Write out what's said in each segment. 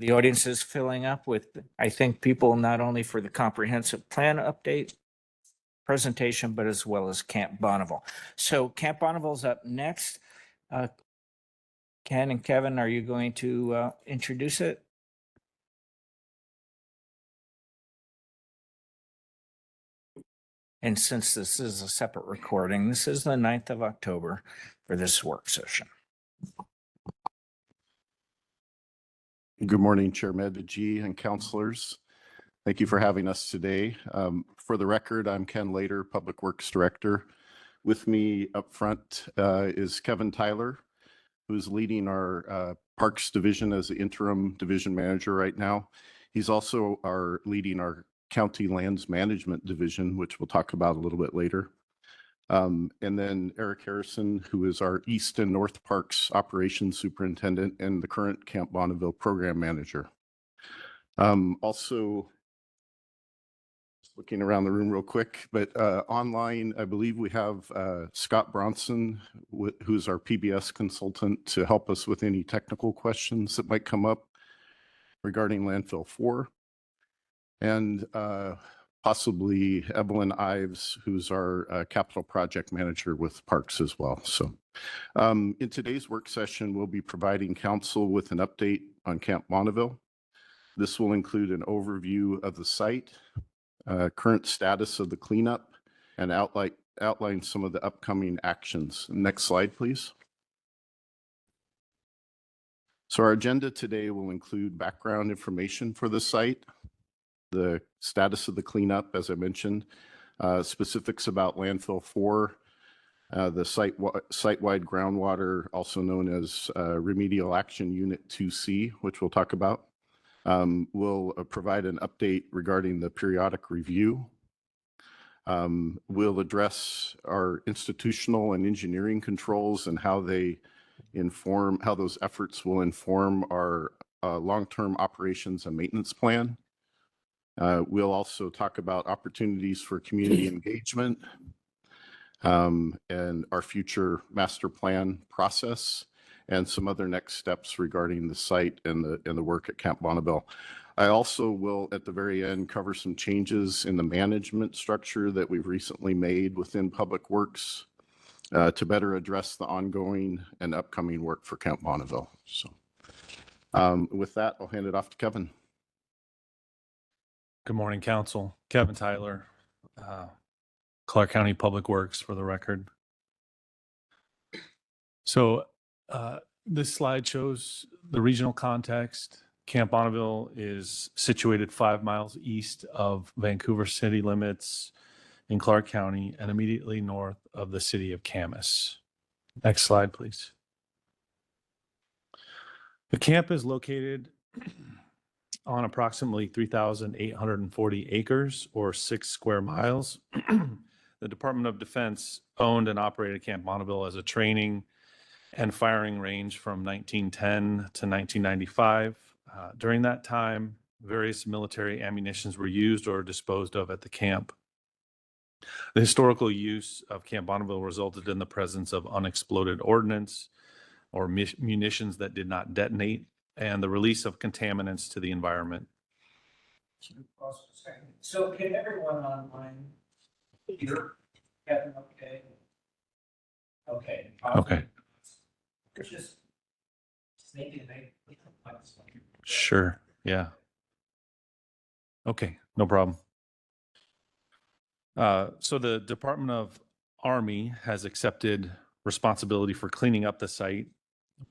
The audience is filling up with, I think, people not only for the comprehensive plan update presentation, but as well as Camp Bonneville. So Camp Bonneville's up next. Ken and Kevin, are you going to introduce it? And since this is a separate recording, this is the 9th of October for this work session. Good morning, Chair Medved and councilors. Thank you for having us today. For the record, I'm Ken Lader, Public Works Director. With me up front is Kevin Tyler, who's leading our Parks Division as the interim division manager right now. He's also leading our County Lands Management Division, which we'll talk about a little bit later. And then Eric Harrison, who is our East and North Parks Operations Superintendent and the current Camp Bonneville Program Manager. Also, just looking around the room real quick, but online, I believe we have Scott Bronson, who's our PBS consultant, to help us with any technical questions that might come up regarding Landfill 4. And possibly Evelyn Ives, who's our capital project manager with Parks as well. So in today's work session, we'll be providing council with an update on Camp Bonneville. This will include an overview of the site, current status of the cleanup, and outline some of the upcoming actions. Next slide, please. So our agenda today will include background information for the site, the status of the cleanup, as I mentioned, specifics about Landfill 4, the site-wide groundwater, also known as Remedial Action Unit 2C, which we'll talk about. We'll provide an update regarding the periodic review. We'll address our institutional and engineering controls and how those efforts will inform our long-term operations and maintenance plan. We'll also talk about opportunities for community engagement and our future master plan process and some other next steps regarding the site and the work at Camp Bonneville. I also will, at the very end, cover some changes in the management structure that we've recently made within Public Works to better address the ongoing and upcoming work for Camp Bonneville. So with that, I'll hand it off to Kevin. Good morning, Council. Kevin Tyler, Clark County Public Works, for the record. So this slide shows the regional context. Camp Bonneville is situated 5 miles east of Vancouver city limits in Clark County and immediately north of the city of Camas. Next slide, please. The camp is located on approximately 3,840 acres or 6 square miles. The Department of Defense owned and operated Camp Bonneville as a training and firing range from 1910 to 1995. During that time, various military ammunitions were used or disposed of at the camp. The historical use of Camp Bonneville resulted in the presence of unexploded ordnance or munitions that did not detonate, and the release of contaminants to the environment. So can everyone online hear Kevin okay? Okay. Okay. Just maybe Sure. Yeah. Okay. No problem. So the Department of Army has accepted responsibility for cleaning up the site.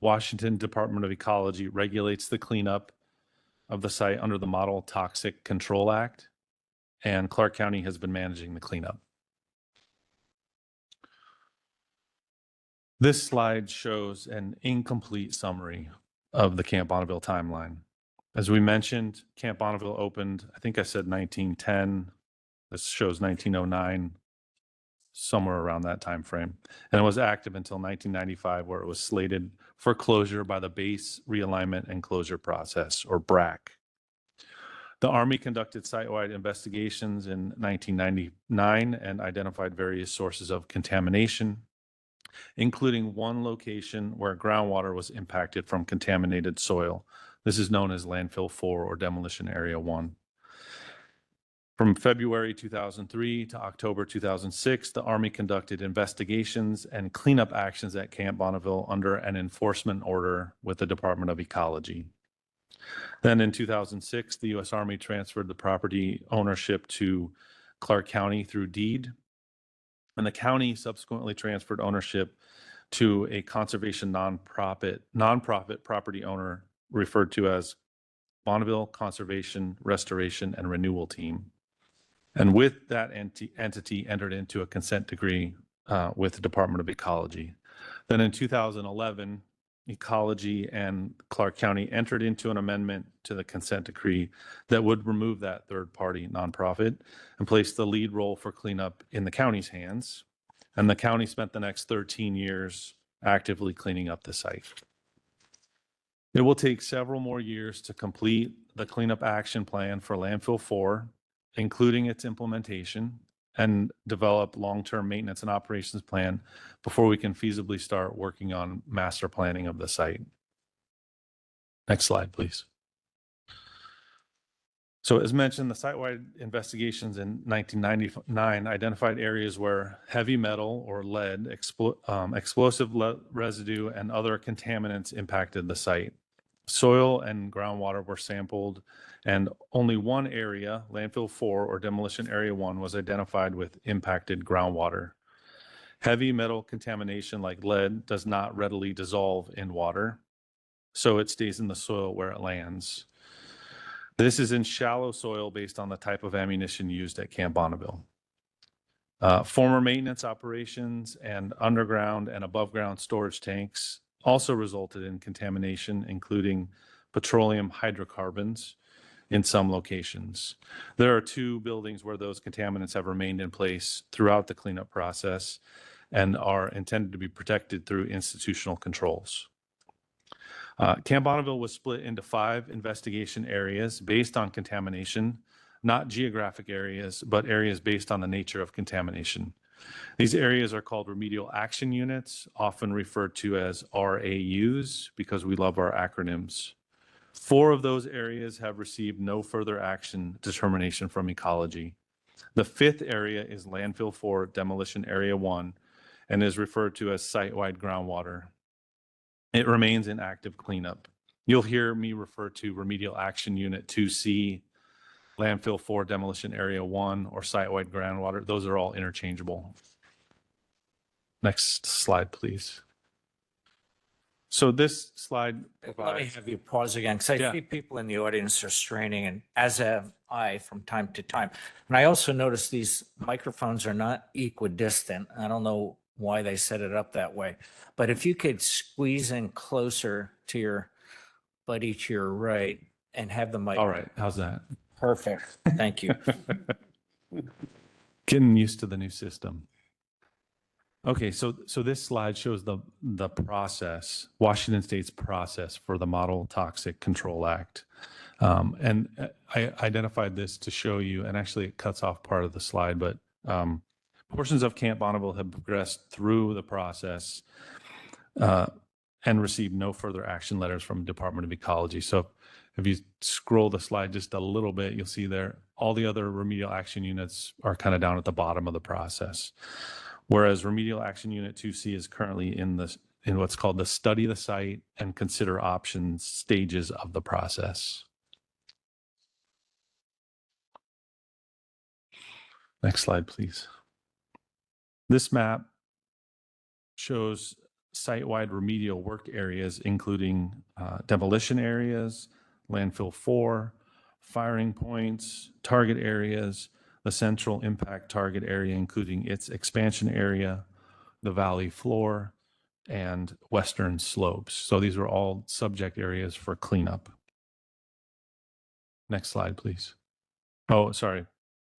Washington Department of Ecology regulates the cleanup of the site under the Model Toxic Control Act, and Clark County has been managing the cleanup. This slide shows an incomplete summary of the Camp Bonneville timeline. As we mentioned, Camp Bonneville opened, I think I said 1910. This shows 1909, somewhere around that time frame. And it was active until 1995, where it was slated for closure by the Base Realignment and Closure Process, or BRAC. The Army conducted site-wide investigations in 1999 and identified various sources of contamination, including one location where groundwater was impacted from contaminated soil. This is known as Landfill 4 or Demolition Area 1. From February 2003 to October 2006, the Army conducted investigations and cleanup actions at Camp Bonneville under an enforcement order with the Department of Ecology. Then in 2006, the U.S. Army transferred the property ownership to Clark County through deed, and the county subsequently transferred ownership to a conservation nonprofit property owner referred to as Bonneville Conservation, Restoration, and Renewal Team. And with that entity entered into a consent decree with the Department of Ecology. Then in 2011, Ecology and Clark County entered into an amendment to the consent decree that would remove that third-party nonprofit and place the lead role for cleanup in the county's hands. And the county spent the next 13 years actively cleaning up the site. It will take several more years to complete the cleanup action plan for Landfill 4, including its implementation, and develop long-term maintenance and operations plan before we can feasibly start working on master planning of the site. Next slide, please. So as mentioned, the site-wide investigations in 1999 identified areas where heavy metal or lead, explosive residue, and other contaminants impacted the site. Soil and groundwater were sampled, and only one area, Landfill 4 or Demolition Area 1, was identified with impacted groundwater. Heavy metal contamination like lead does not readily dissolve in water, so it stays in the soil where it lands. This is in shallow soil based on the type of ammunition used at Camp Bonneville. Former maintenance operations and underground and above ground storage tanks also resulted in contamination, including petroleum hydrocarbons in some locations. There are 2 buildings where those contaminants have remained in place throughout the cleanup process and are intended to be protected through institutional controls. Camp Bonneville was split into 5 investigation areas based on contamination, not geographic areas, but areas based on the nature of contamination. These areas are called remedial action units, often referred to as RAUs because we love our acronyms. 4 of those areas have received no further action determination from Ecology. The 5th area is Landfill 4 Demolition Area 1 and is referred to as site-wide groundwater. It remains in active cleanup. You'll hear me refer to Remedial Action Unit 2C, Landfill 4 Demolition Area 1, or site-wide groundwater. Those are all interchangeable. Next slide, please. So this slide provides... Let me have you pause again, because I Yeah. see people in the audience are straining, and as have I from time to time. And I also noticed these microphones are not equidistant. I don't know why they set it up that way. But if you could squeeze in closer to your buddy to your right and have the mic. All right, how's that? Perfect. Thank you. Getting used to the new system. Okay, so this slide shows the process, Washington State's process for the Model Toxic Control Act. And I identified this to show you, and actually it cuts off part of the slide, but portions of Camp Bonneville have progressed through the process and received no further action letters from Department of Ecology. So if you scroll the slide just a little bit, you'll see there all the other remedial action units are kind of down at the bottom of the process. Whereas Remedial Action Unit 2C is currently in what's called the study the site and consider options stages of the process. Next slide, please. This map shows site-wide remedial work areas, including demolition areas, landfill 4, firing points, target areas, the central impact target area, including its expansion area, the valley floor, and western slopes. So these are all subject areas for cleanup. Next slide, please. Oh, sorry.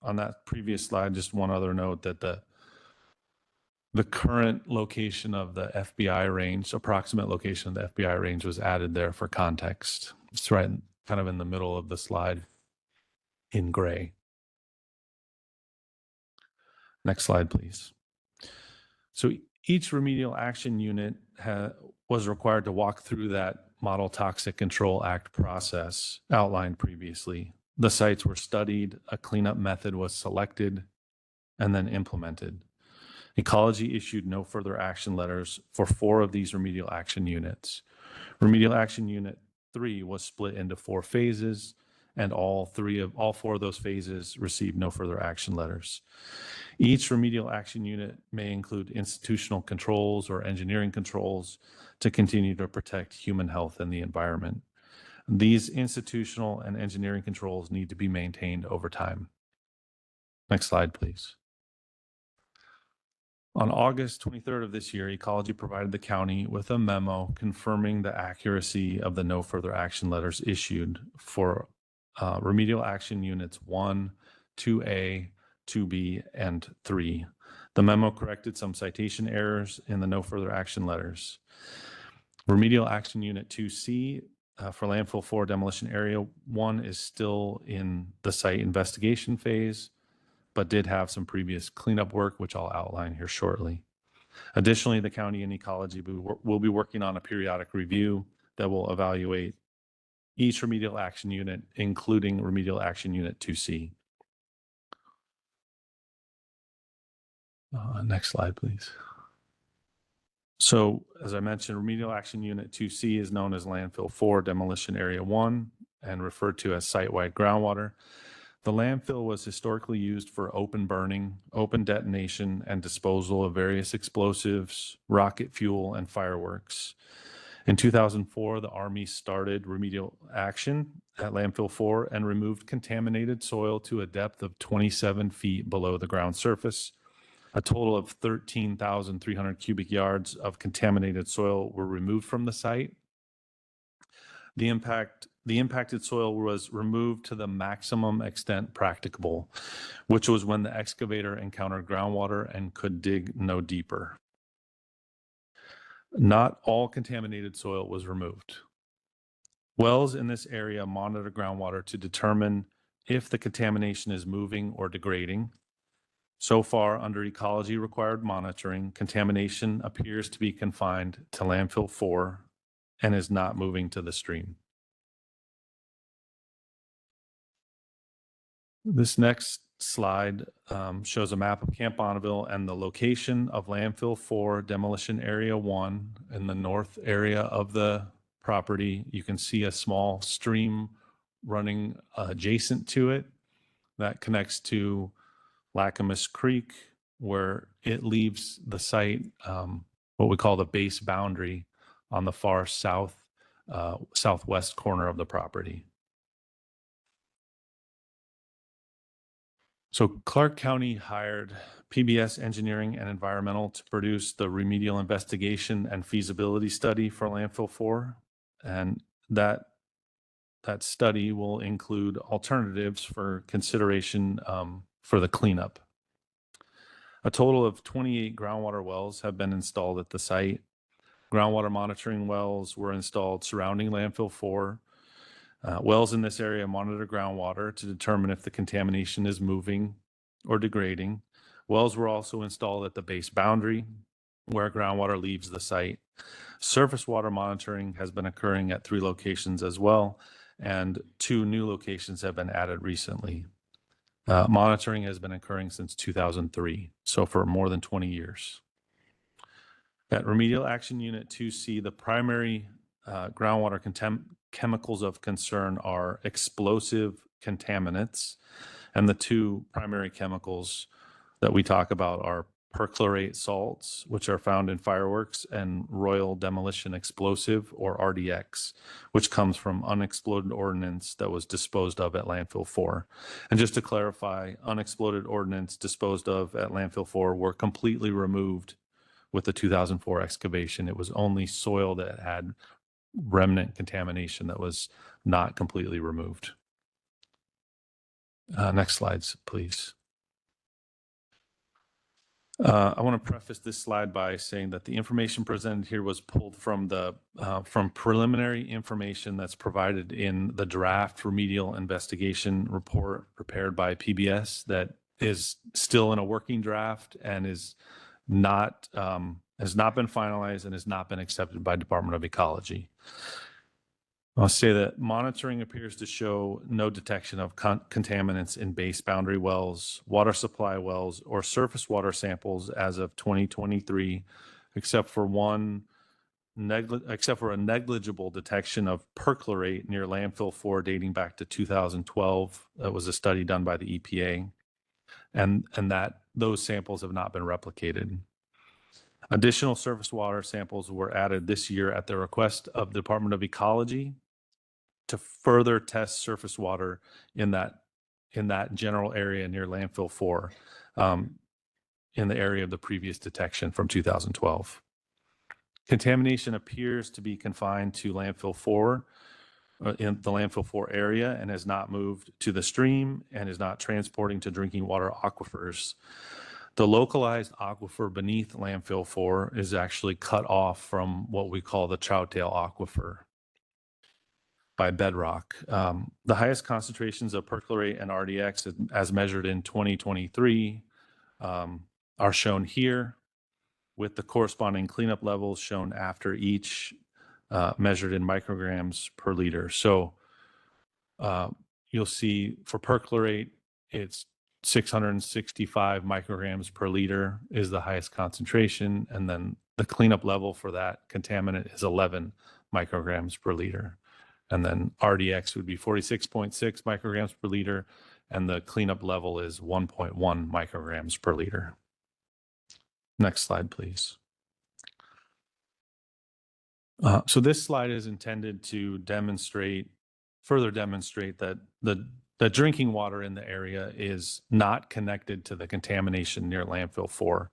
On that previous slide, just one other note that the current location of the FBI range, approximate location of the FBI range, was added there for context. It's right kind of in the middle of the slide in gray. Next slide, please. So each remedial action unit was required to walk through that Model Toxic Control Act process outlined previously. The sites were studied, a cleanup method was selected, and then implemented. Ecology issued no further action letters for 4 of these remedial action units. Remedial Action Unit 3 was split into 4 phases, and all 4 of those phases received no further action letters. Each remedial action unit may include institutional controls or engineering controls to continue to protect human health and the environment. These institutional and engineering controls need to be maintained over time. Next slide, please. On August 23rd of this year, Ecology provided the county with a memo confirming the accuracy of the no further action letters issued for remedial action units 1, 2A, 2B, and 3. The memo corrected some citation errors in the no further action letters. Remedial action unit 2C for landfill 4 demolition area 1 is still in the site investigation phase, but did have some previous cleanup work, which I'll outline here shortly. Additionally, the county and Ecology will be working on a periodic review that will evaluate each remedial action unit, including remedial action unit 2C. Next slide, please. So, as I mentioned, remedial action unit 2C is known as landfill 4 demolition area 1 and referred to as site-wide groundwater. The landfill was historically used for open burning, open detonation, and disposal of various explosives, rocket fuel, and fireworks. In 2004, the Army started remedial action at landfill 4 and removed contaminated soil to a depth of 27 feet below the ground surface. A total of 13,300 cubic yards of contaminated soil were removed from the site. The impacted soil was removed to the maximum extent practicable, which was when the excavator encountered groundwater and could dig no deeper. Not all contaminated soil was removed. Wells in this area monitor groundwater to determine if the contamination is moving or degrading. So far, under ecology required monitoring, contamination appears to be confined to landfill 4 and is not moving to the stream. This next slide shows a map of Camp Bonneville and the location of landfill 4 demolition area 1 in the north area of the property. You can see a small stream running adjacent to it that connects to Lacamas Creek, where it leaves the site, what we call the base boundary, on the far southwest corner of the property. So Clark County hired PBS Engineering and Environmental to produce the remedial investigation and feasibility study for landfill 4, and that study will include alternatives for consideration for the cleanup. A total of 28 groundwater wells have been installed at the site. Groundwater monitoring wells were installed surrounding landfill 4. Wells in this area monitor groundwater to determine if the contamination is moving or degrading. Wells were also installed at the base boundary where groundwater leaves the site. Surface water monitoring has been occurring at 3 locations as well, and 2 new locations have been added recently. Monitoring has been occurring since 2003, so for more than 20 years. At Remedial Action Unit 2C, the primary groundwater chemicals of concern are explosive contaminants, and the 2 primary chemicals that we talk about are perchlorate salts, which are found in fireworks, and Royal Demolition Explosive, or RDX, which comes from unexploded ordnance that was disposed of at landfill 4. And just to clarify, unexploded ordnance disposed of at landfill 4 were completely removed with the 2004 excavation. It was only soil that had remnant contamination that was not completely removed. Next slides, please. I want to preface this slide by saying that the information presented here was pulled from from preliminary information that's provided in the draft remedial investigation report prepared by PBS that is still in a working draft and is not has not been finalized and has not been accepted by Department of Ecology. I'll say that monitoring appears to show no detection of contaminants in base boundary wells, water supply wells, or surface water samples as of 2023, except for a negligible detection of perchlorate near landfill 4 dating back to 2012. That was a study done by the EPA, and that those samples have not been replicated. Additional surface water samples were added this year at the request of the Department of Ecology to further test surface water in that general area near landfill 4, in the area of the previous detection from 2012. Contamination appears to be confined to landfill 4, in the landfill 4 area, and has not moved to the stream and is not transporting to drinking water aquifers. The localized aquifer beneath landfill 4 is actually cut off from what we call the Troutdale Aquifer by bedrock. The highest concentrations of perchlorate and RDX as measured in 2023 are shown here, with the corresponding cleanup levels shown after each, measured in micrograms per liter. So you'll see for perchlorate, it's 665 micrograms per liter is the highest concentration. And then the cleanup level for that contaminant is 11 micrograms per liter. And then RDX would be 46.6 micrograms per liter. And the cleanup level is 1.1 micrograms per liter. Next slide, please. So this slide is intended to further demonstrate that the drinking water in the area is not connected to the contamination near landfill 4.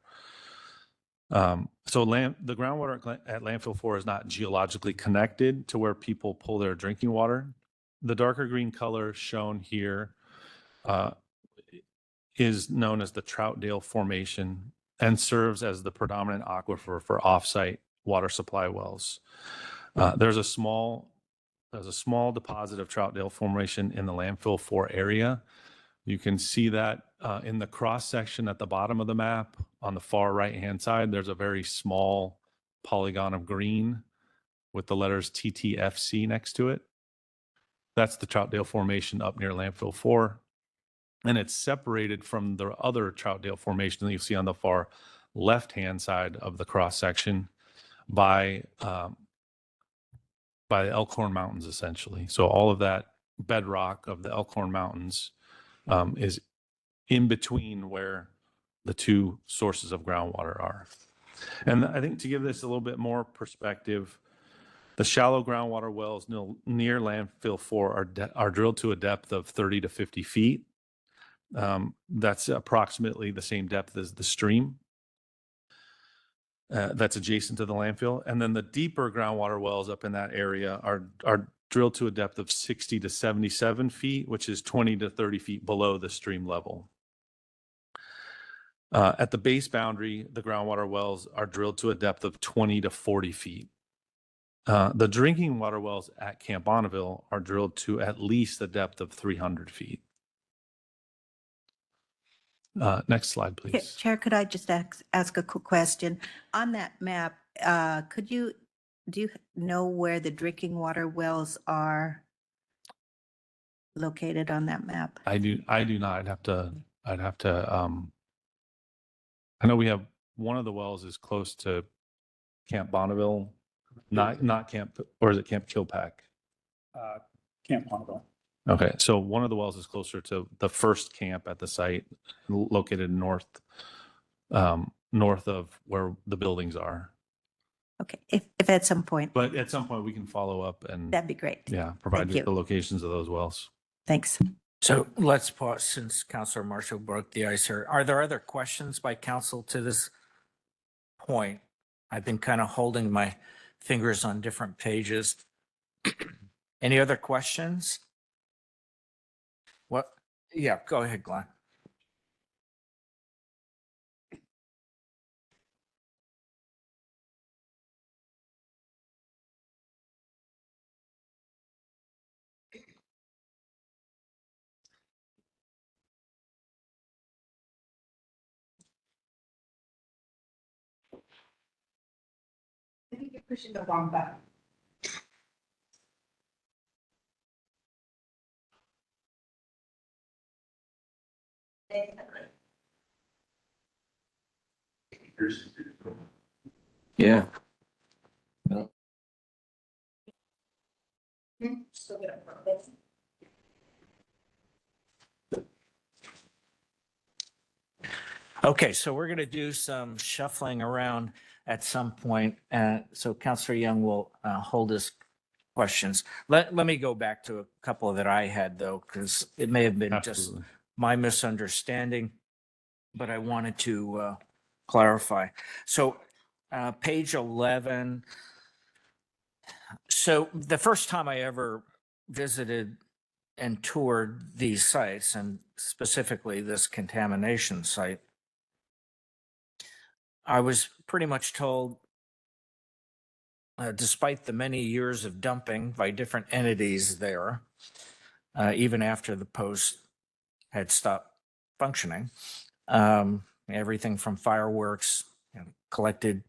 So the groundwater at landfill 4 is not geologically connected to where people pull their drinking water. The darker green color shown here is known as the Troutdale Formation and serves as the predominant aquifer for offsite water supply wells. There's a small deposit of Troutdale Formation in the landfill 4 area. You can see that in the cross section at the bottom of the map on the far right-hand side, there's a very small polygon of green with the letters TTFC next to it. That's the Troutdale Formation up near landfill 4. And it's separated from the other Troutdale Formation that you see on the far left-hand side of the cross section by the Elkhorn Mountains, essentially. So all of that bedrock of the Elkhorn Mountains is in between where the two sources of groundwater are. And I think to give this a little bit more perspective, the shallow groundwater wells near landfill 4 are drilled to a depth of 30 to 50 feet. That's approximately the same depth as the stream that's adjacent to the landfill. And then the deeper groundwater wells up in that area are drilled to a depth of 60 to 77 feet, which is 20 to 30 feet below the stream level. At the base boundary, the groundwater wells are drilled to a depth of 20 to 40 feet. The drinking water wells at Camp Bonneville are drilled to at least a depth of 300 feet. Next slide, please. Chair, could I just ask a quick question? On that map, do you know where the drinking water wells are located on that map? I do not. I'd have to, I know we have one of the wells is close to Camp Bonneville, not Camp, or is it Camp Kilpack? Camp Bonneville. Okay, so one of the wells is closer to the first camp at the site, located north of where the buildings are. Okay, if at some point, But at some point we can follow up and that'd be great. provide Thank you with the you. locations of those wells. Thanks. So let's pause since Councilor Marshall broke the ice here. Are there other questions by council to this point? I've been kind of holding my fingers on different pages. Any other questions? What? Yeah, go ahead, Glenn. pushing the wrong button. Yeah. Still get it. Okay, so we're going to do some shuffling around at some point. So Counselor Young will hold his questions. Let me go back to a couple that I had though, because it may have been just Absolutely. my misunderstanding, but I wanted to clarify. So page 11. So the first time I ever visited and toured these sites, and specifically this contamination site, I was pretty much told, despite the many years of dumping by different entities there, even after the post had stopped functioning, everything from fireworks, collected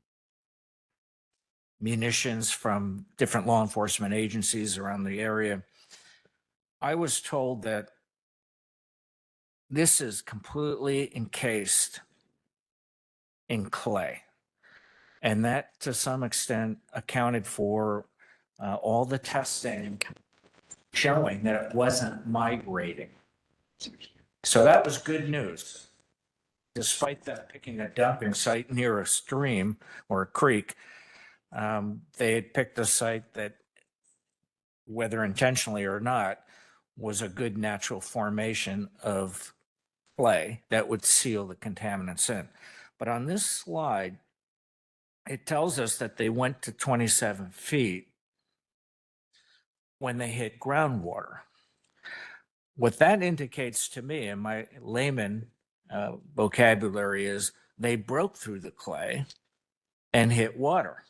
munitions from different law enforcement agencies around the area. I was told that this is completely encased in clay. And that to some extent accounted for all the testing showing that it wasn't migrating. So that was good news. Despite that picking a dumping site near a stream or a creek, they had picked a site that, whether intentionally or not, was a good natural formation of clay that would seal the contaminants in. But on this slide, it tells us that they went to 27 feet when they hit groundwater. What that indicates to me, in my layman vocabulary, is they broke through the clay and hit water,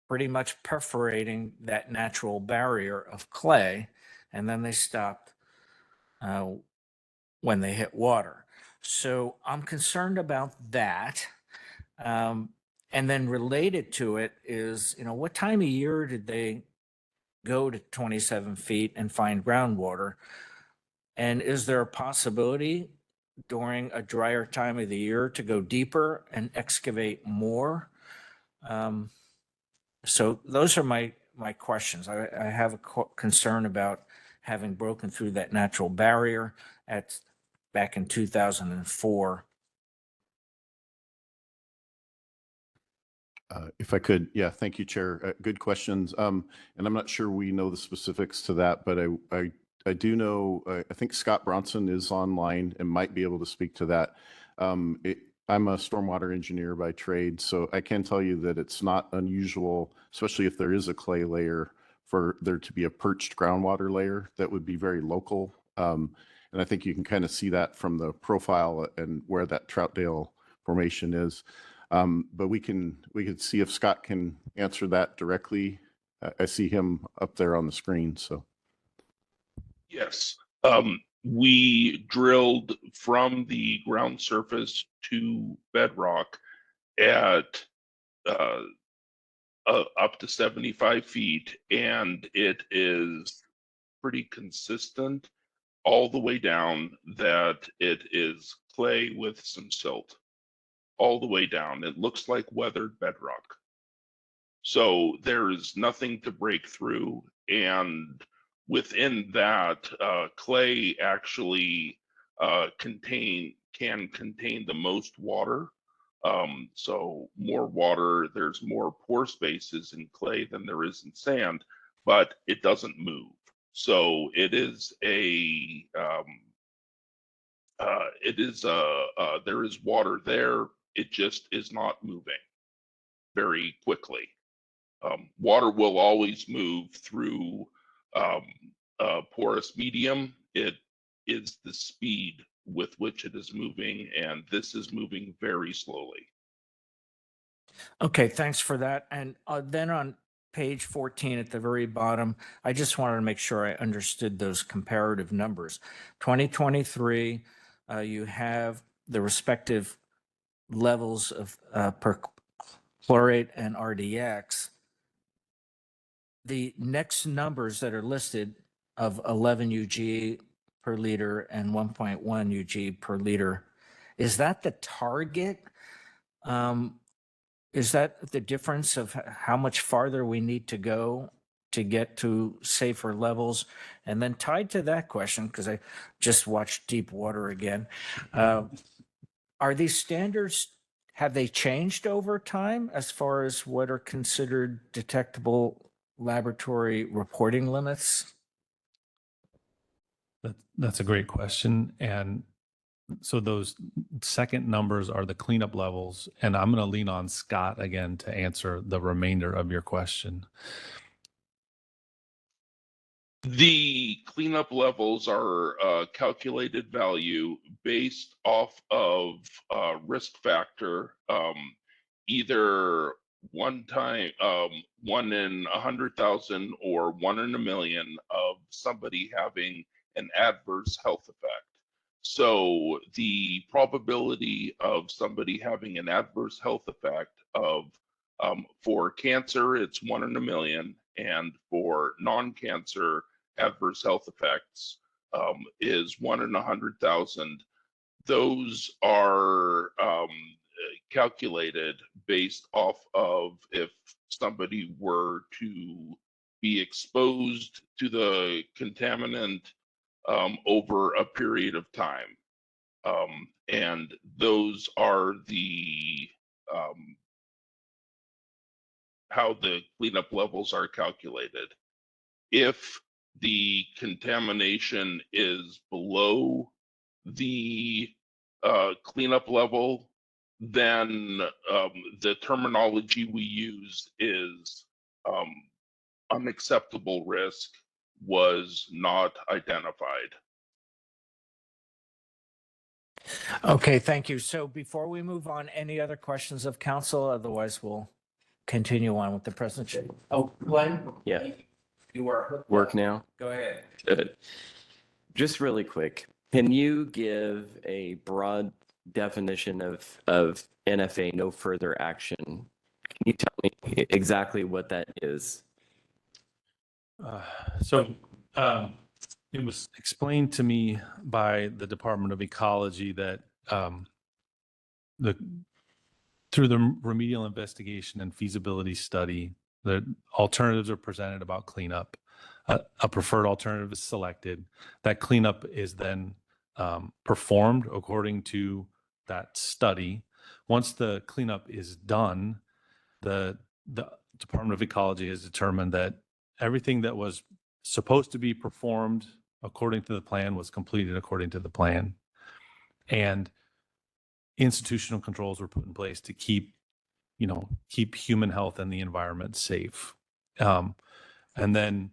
pretty much perforating that natural barrier of clay, and then they stopped when they hit water. So I'm concerned about that. And then related to it is, what time of year did they go to 27 feet and find groundwater? And is there a possibility during a drier time of the year to go deeper and excavate more? So those are my questions. I have a concern about having broken through that natural barrier back in 2004. If I could, yeah, thank you, Chair. Good questions. And I'm not sure we know the specifics to that, but I do know, I think Scott Bronson is online and might be able to speak to that. I'm a stormwater engineer by trade, so I can tell you that it's not unusual, especially if there is a clay layer, for there to be a perched groundwater layer that would be very local. And I think you can kind of see that from the profile and where that Troutdale formation is. But we could see if Scott can answer that directly. I see him up there on the screen, so. Yes. We drilled from the ground surface to bedrock at up to 75 feet, and it is pretty consistent all the way down that it is clay with some silt. All the way down. It looks like weathered bedrock. So there is nothing to break through. And within that, clay actually can contain the most water. So more water, there's more pore spaces in clay than there is in sand, but it doesn't move. So it is there is water there. It just is not moving very quickly. Water will always move through porous medium. It is the speed with which it is moving, and this is moving very slowly. Okay, thanks for that. And then on page 14 at the very bottom, I just wanted to make sure I understood those comparative numbers. 2023, you have the respective levels of per chlorate and RDX, the next numbers that are listed of 11 UG per liter and 1.1 UG per liter, is that the target? Is that the difference of how much farther we need to go to get to safer levels? And then tied to that question, because I just watched Deep Water again, are these standards, have they changed over time as far as what are considered detectable laboratory reporting limits? That's a great question. And so those second numbers are the cleanup levels. And I'm going to lean on Scott again to answer the remainder of your question. The cleanup levels are a calculated value based off of risk factor, either one time, 1 in 100,000 or 1 in a million of somebody having an adverse health effect. So the probability of somebody having an adverse health effect of for cancer, it's 1 in a million, and for non-cancer adverse health effects is 1 in 100,000. Those are calculated based off of if somebody were to be exposed to the contaminant over a period of time. And those are the how the cleanup levels are calculated. If the contamination is below the cleanup level, then the terminology we use is unacceptable risk was not identified. Okay, thank you. So before we move on, any other questions of council? Otherwise, we'll continue on with the presentation. Oh, Glenn? Yeah, You are hooked work up. now. Go ahead. Good. Just really quick, can you give a broad definition of NFA, no further action? Can you tell me exactly what that is? It was explained to me by the Department of Ecology that through the remedial investigation and feasibility study, the alternatives are presented about cleanup. A preferred alternative is selected. That cleanup is then performed according to that study. Once the cleanup is done, the Department of Ecology has determined that everything that was supposed to be performed according to the plan was completed according to the plan. And institutional controls were put in place to keep human health and the environment safe. And then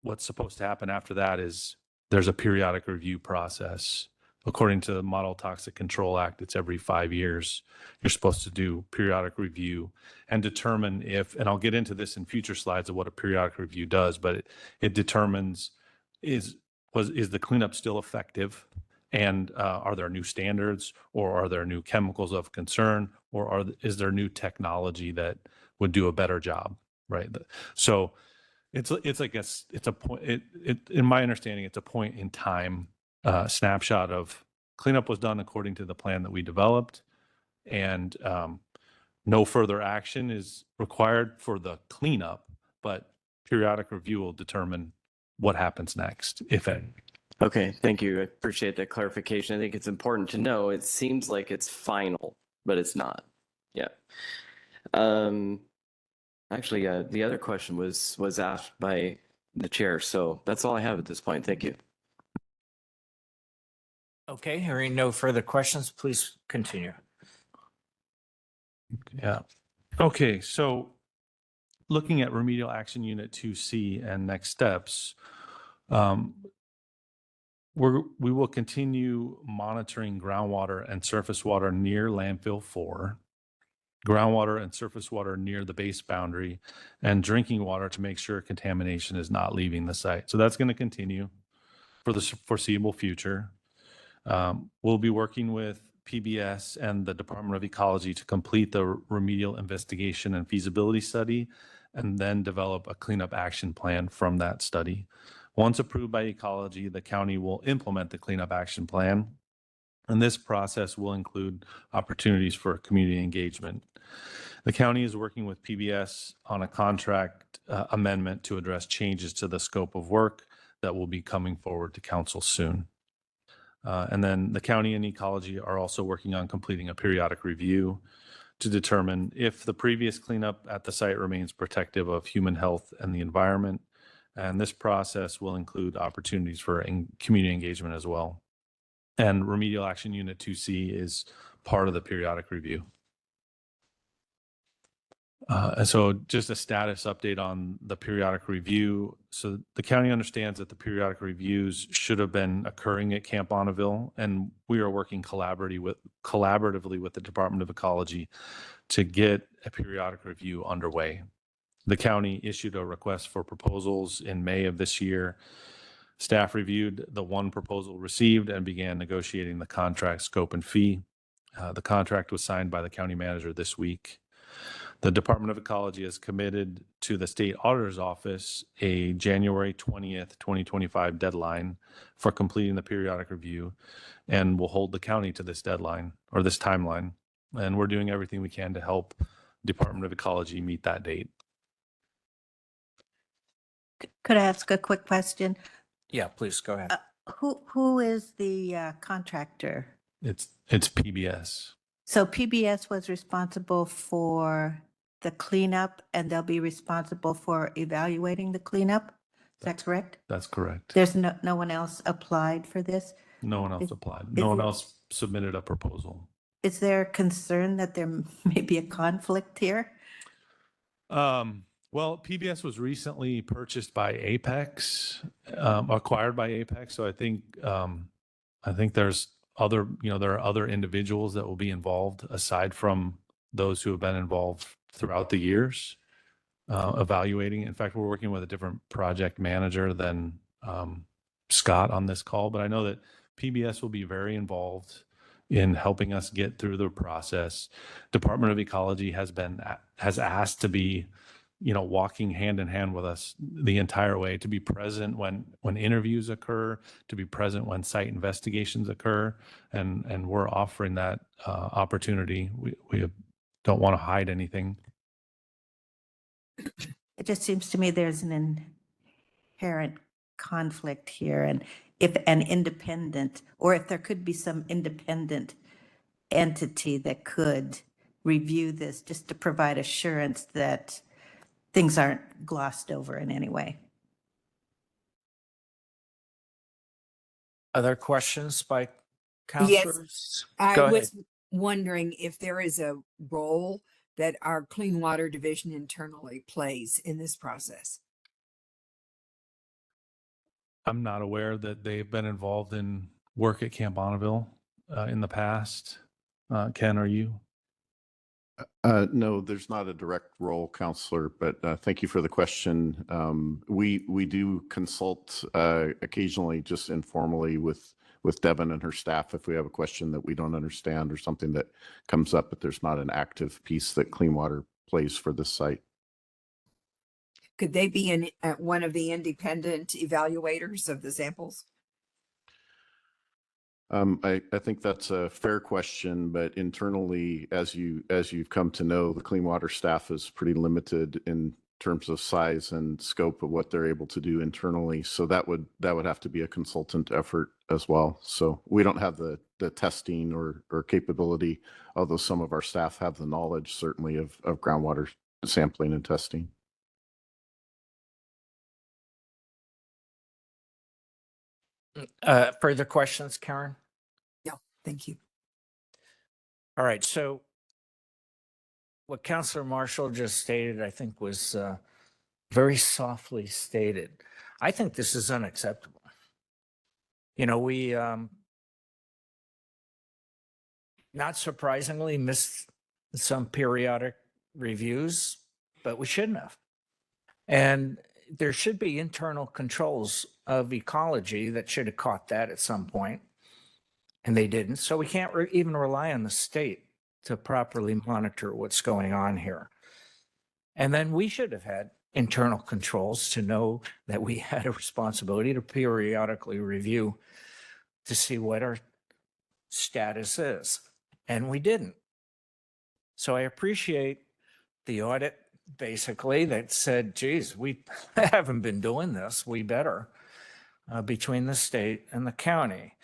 what's supposed to happen after that is there's a periodic review process. According to the Model Toxic Control Act, it's every 5 years. You're supposed to do periodic review and determine if, and I'll get into this in future slides of what a periodic review does, but it determines is the cleanup still effective? And are there new standards, or are there new chemicals of concern, or is there new technology that would do a better job, right? So it's a point. In my understanding, it's a point in time snapshot of cleanup was done according to the plan that we developed, and no further action is required for the cleanup, but periodic review will determine what happens next, if any. Okay, thank you. I appreciate that clarification. I think it's important to know. It seems like it's final, but it's not. Yeah. Actually, the other question was asked by the chair, so that's all I have at this point. Thank you. Okay, hearing no further questions, please continue. Yeah. Okay, so looking at Remedial Action Unit 2C and next steps, we will continue monitoring groundwater and surface water near landfill 4, groundwater and surface water near the base boundary, and drinking water to make sure contamination is not leaving the site. So that's going to continue for the foreseeable future. We'll be working with PBS and the Department of Ecology to complete the remedial investigation and feasibility study, and then develop a cleanup action plan from that study. Once approved by Ecology, the county will implement the cleanup action plan, and this process will include opportunities for community engagement. The county is working with PBS on a contract amendment to address changes to the scope of work that will be coming forward to council soon. And then the county and Ecology are also working on completing a periodic review to determine if the previous cleanup at the site remains protective of human health and the environment. And this process will include opportunities for community engagement as well. And Remedial Action Unit 2C is part of the periodic review. And so just a status update on the periodic review. So the county understands that the periodic reviews should have been occurring at Camp Bonneville, and we are working collaboratively with the Department of Ecology to get a periodic review underway. The county issued a request for proposals in May of this year. Staff reviewed the one proposal received and began negotiating the contract scope and fee. The contract was signed by the county manager this week. The Department of Ecology has committed to the State Auditor's Office a January 20th, 2025 deadline for completing the periodic review, and will hold the county to this deadline or this timeline. And we're doing everything we can to help Department of Ecology meet that date. Could I ask a quick question? Yeah, please go ahead. Who is the contractor? It's PBS. So PBS was responsible for the cleanup, and they'll be responsible for evaluating the cleanup? Is that correct? That's correct. There's no one else applied for this? No one else applied. No one else submitted a proposal. Is there concern that there may be a conflict here? Well, PBS was recently purchased by Apex, acquired by Apex. So I think there's there are other individuals that will be involved aside from those who have been involved throughout the years, evaluating. In fact, we're working with a different project manager than Scott on this call, but I know that PBS will be very involved in helping us get through the process. Department of Ecology has asked to be, walking hand in hand with us the entire way, to be present when interviews occur, to be present when site investigations occur, and we're offering that opportunity. We don't want to hide anything. It just seems to me there's an inherent conflict here, and if an independent, or if there could be some independent entity that could review this just to provide assurance that things aren't glossed over in any way. Other questions by councilors? I Go ahead. was wondering if there is a role that our Clean Water Division internally plays in this process. I'm not aware that they've been involved in work at Camp Bonneville in the past. Ken, are you? No, there's not a direct role, Counselor, but thank you for the question. We do consult occasionally, just informally, with Devin and her staff if we have a question that we don't understand or something that comes up, but there's not an active piece that Clean Water plays for this site. Could they be one of the independent evaluators of the samples? I think that's a fair question, but internally, as you've come to know, the Clean Water staff is pretty limited in terms of size and scope of what they're able to do internally. So that would have to be a consultant effort as well. So we don't have the testing or capability, although some of our staff have the knowledge, certainly, of groundwater sampling and testing. Further questions, Karen? No, thank you. All right. So what Councilor Marshall just stated, I think, was very softly stated. I think this is unacceptable. We not surprisingly missed some periodic reviews, but we shouldn't have. And there should be internal controls of ecology that should have caught that at some point. And they didn't. So we can't even rely on the state to properly monitor what's going on here. And then we should have had internal controls to know that we had a responsibility to periodically review to see what our status is. And we didn't. So I appreciate the audit basically that said, geez, we haven't been doing this. We better, between the state and the county.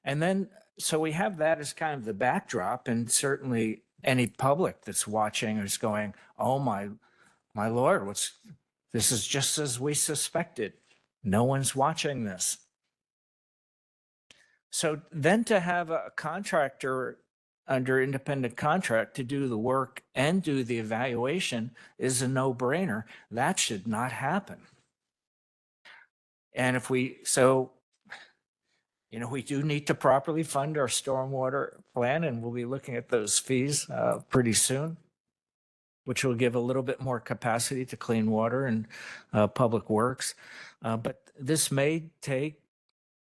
And then, so we have that as kind of the backdrop, and certainly any public that's watching is going, oh my Lord, this is just as we suspected. No one's watching this. So then to have a contractor under independent contract to do the work and do the evaluation is a no-brainer. That should not happen. And we do need to properly fund our stormwater plan, and we'll be looking at those fees pretty soon, which will give a little bit more capacity to clean water and public works. But this may take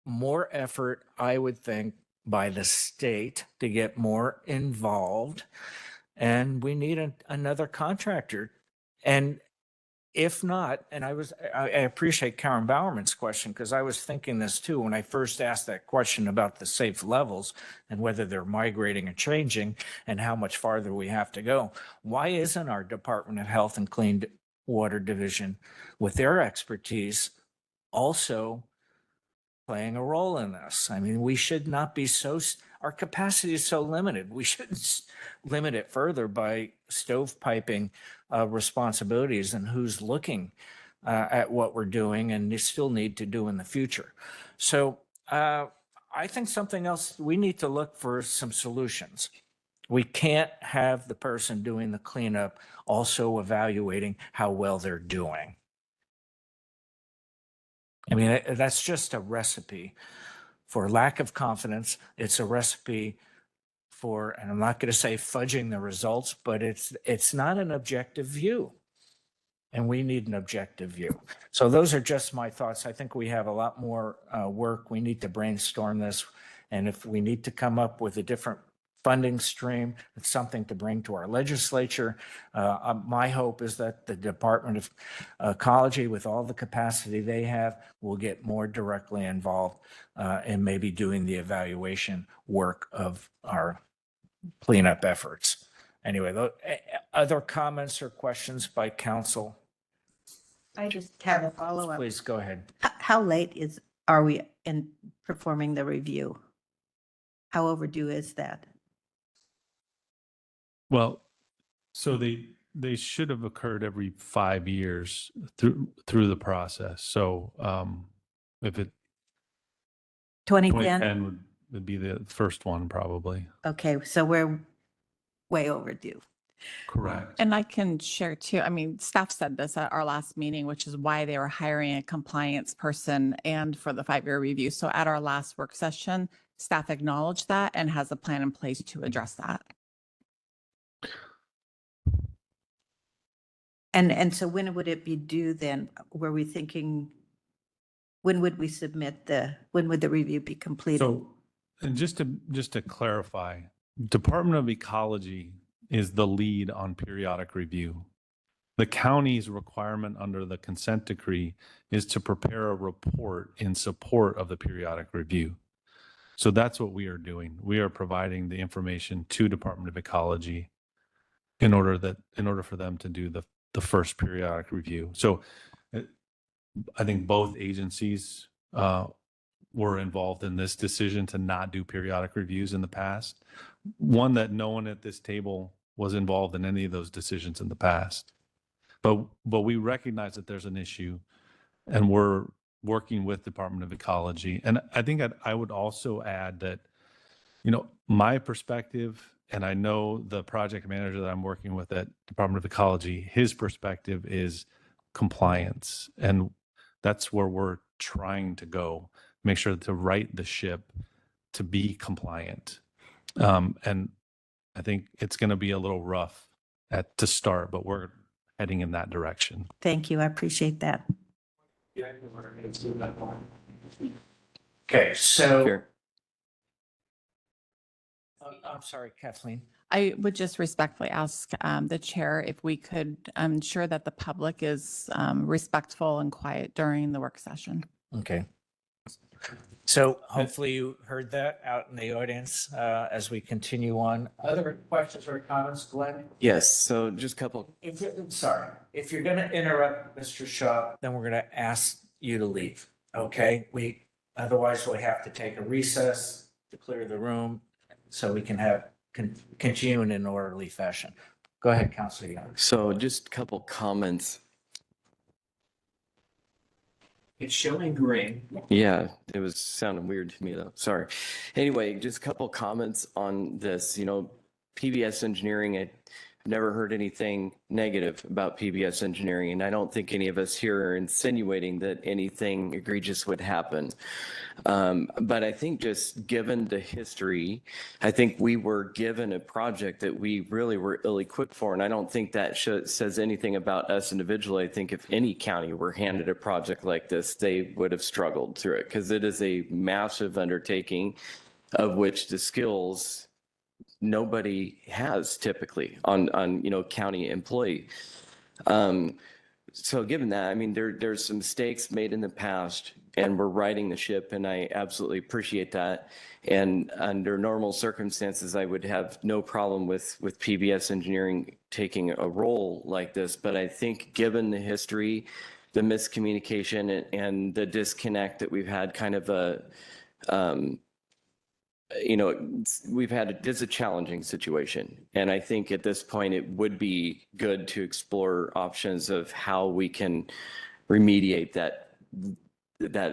more effort, I would think, by the state to get more involved. And we need another contractor. And if not, and I appreciate Karen Bowerman's question, because I was thinking this too when I first asked that question about the safe levels and whether they're migrating or changing and how much farther we have to go. Why isn't our Department of Health and Clean Water Division, with their expertise, also playing a role in this? I mean, we should not be our capacity is so limited. We shouldn't limit it further by stovepiping responsibilities and who's looking at what we're doing and still need to do in the future. So I think something else, we need to look for some solutions. We can't have the person doing the cleanup also evaluating how well they're doing. I mean, that's just a recipe for lack of confidence. It's a recipe for, and I'm not going to say fudging the results, but it's not an objective view. And we need an objective view. So those are just my thoughts. I think we have a lot more work. We need to brainstorm this. And if we need to come up with a different funding stream, it's something to bring to our legislature. My hope is that the Department of Ecology, with all the capacity they have, will get more directly involved in maybe doing the evaluation work of our cleanup efforts. Anyway, other comments or questions by council? I just have a follow-up. Please go ahead. How late are we in performing the review? How overdue is that? Well, so they should have occurred every 5 years through the process. So if it 2010? 2010 would be the first one probably. Okay, so we're way overdue. Correct. And I can share too. I mean, staff said this at our last meeting, which is why they were hiring a compliance person and for the 5-year review. So at our last work session, staff acknowledged that and has a plan in place to address that. And so when would it be due then? Were we thinking, when would we submit when would the review be completed? So, and just to clarify, Department of Ecology is the lead on periodic review. The county's requirement under the consent decree is to prepare a report in support of the periodic review. So that's what we are doing. We are providing the information to Department of Ecology in order for them to do the first periodic review. So I think both agencies were involved in this decision to not do periodic reviews in the past. One, that no one at this table was involved in any of those decisions in the past. But we recognize that there's an issue, and we're working with Department of Ecology. And I think I would also add that, my perspective, and I know the project manager that I'm working with at Department of Ecology, his perspective is compliance. And that's where we're trying to go, make sure to right the ship to be compliant. And I think it's going to be a little rough to start, but we're heading in that direction. Thank you. I appreciate that. Okay, so Sure. I'm sorry, Kathleen. I would just respectfully ask the chair if we could ensure that the public is respectful and quiet during the work session. Okay. So hopefully you heard that out in the audience as we continue on. Other questions or comments, Glenn? Yes, so just a couple. Sorry, if you're going to interrupt Mr. Shaw, then we're going to ask you to leave. Okay? Otherwise we'll have to take a recess to clear the room so we can continue in an orderly fashion. Go ahead, Councilor Young. So just a couple comments. It's showing green. Yeah, it was sounding weird to me though. Sorry. Anyway, just a couple comments on this. PBS engineering, I've never heard anything negative about PBS engineering, and I don't think any of us here are insinuating that anything egregious would happen. But I think just given the history, I think we were given a project that we really were ill-equipped for, and I don't think that says anything about us individually. I think if any county were handed a project like this, they would have struggled through it because it is a massive undertaking of which the skills nobody has typically on county employee. So given that, I mean, there's some mistakes made in the past and we're riding the ship, and I absolutely appreciate that. And under normal circumstances, I would have no problem with PBS engineering taking a role like this. But I think given the history, the miscommunication and the disconnect that we've had, kind of it's a challenging situation. And I think at this point, it would be good to explore options of how we can remediate that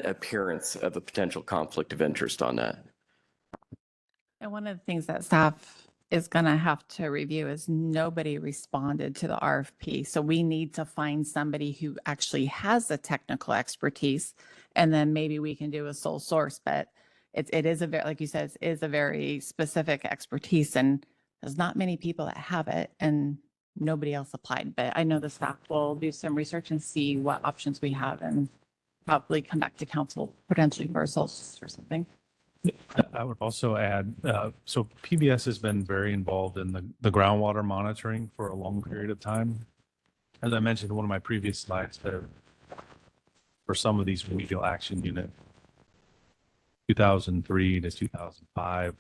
appearance of a potential conflict of interest on that. And one of the things that staff is going to have to review is nobody responded to the RFP. So we need to find somebody who actually has the technical expertise, and then maybe we can do a sole source. But it is a very, like you said, it is a very specific expertise, and there's not many people that have it, and nobody else applied. But I know the staff will do some research and see what options we have, and probably come back to council potentially for a sole source or something. I would also add, so PBS has been very involved in the groundwater monitoring for a long period of time. As I mentioned in one of my previous slides, for some of these remedial action unit, 2003 to 2005,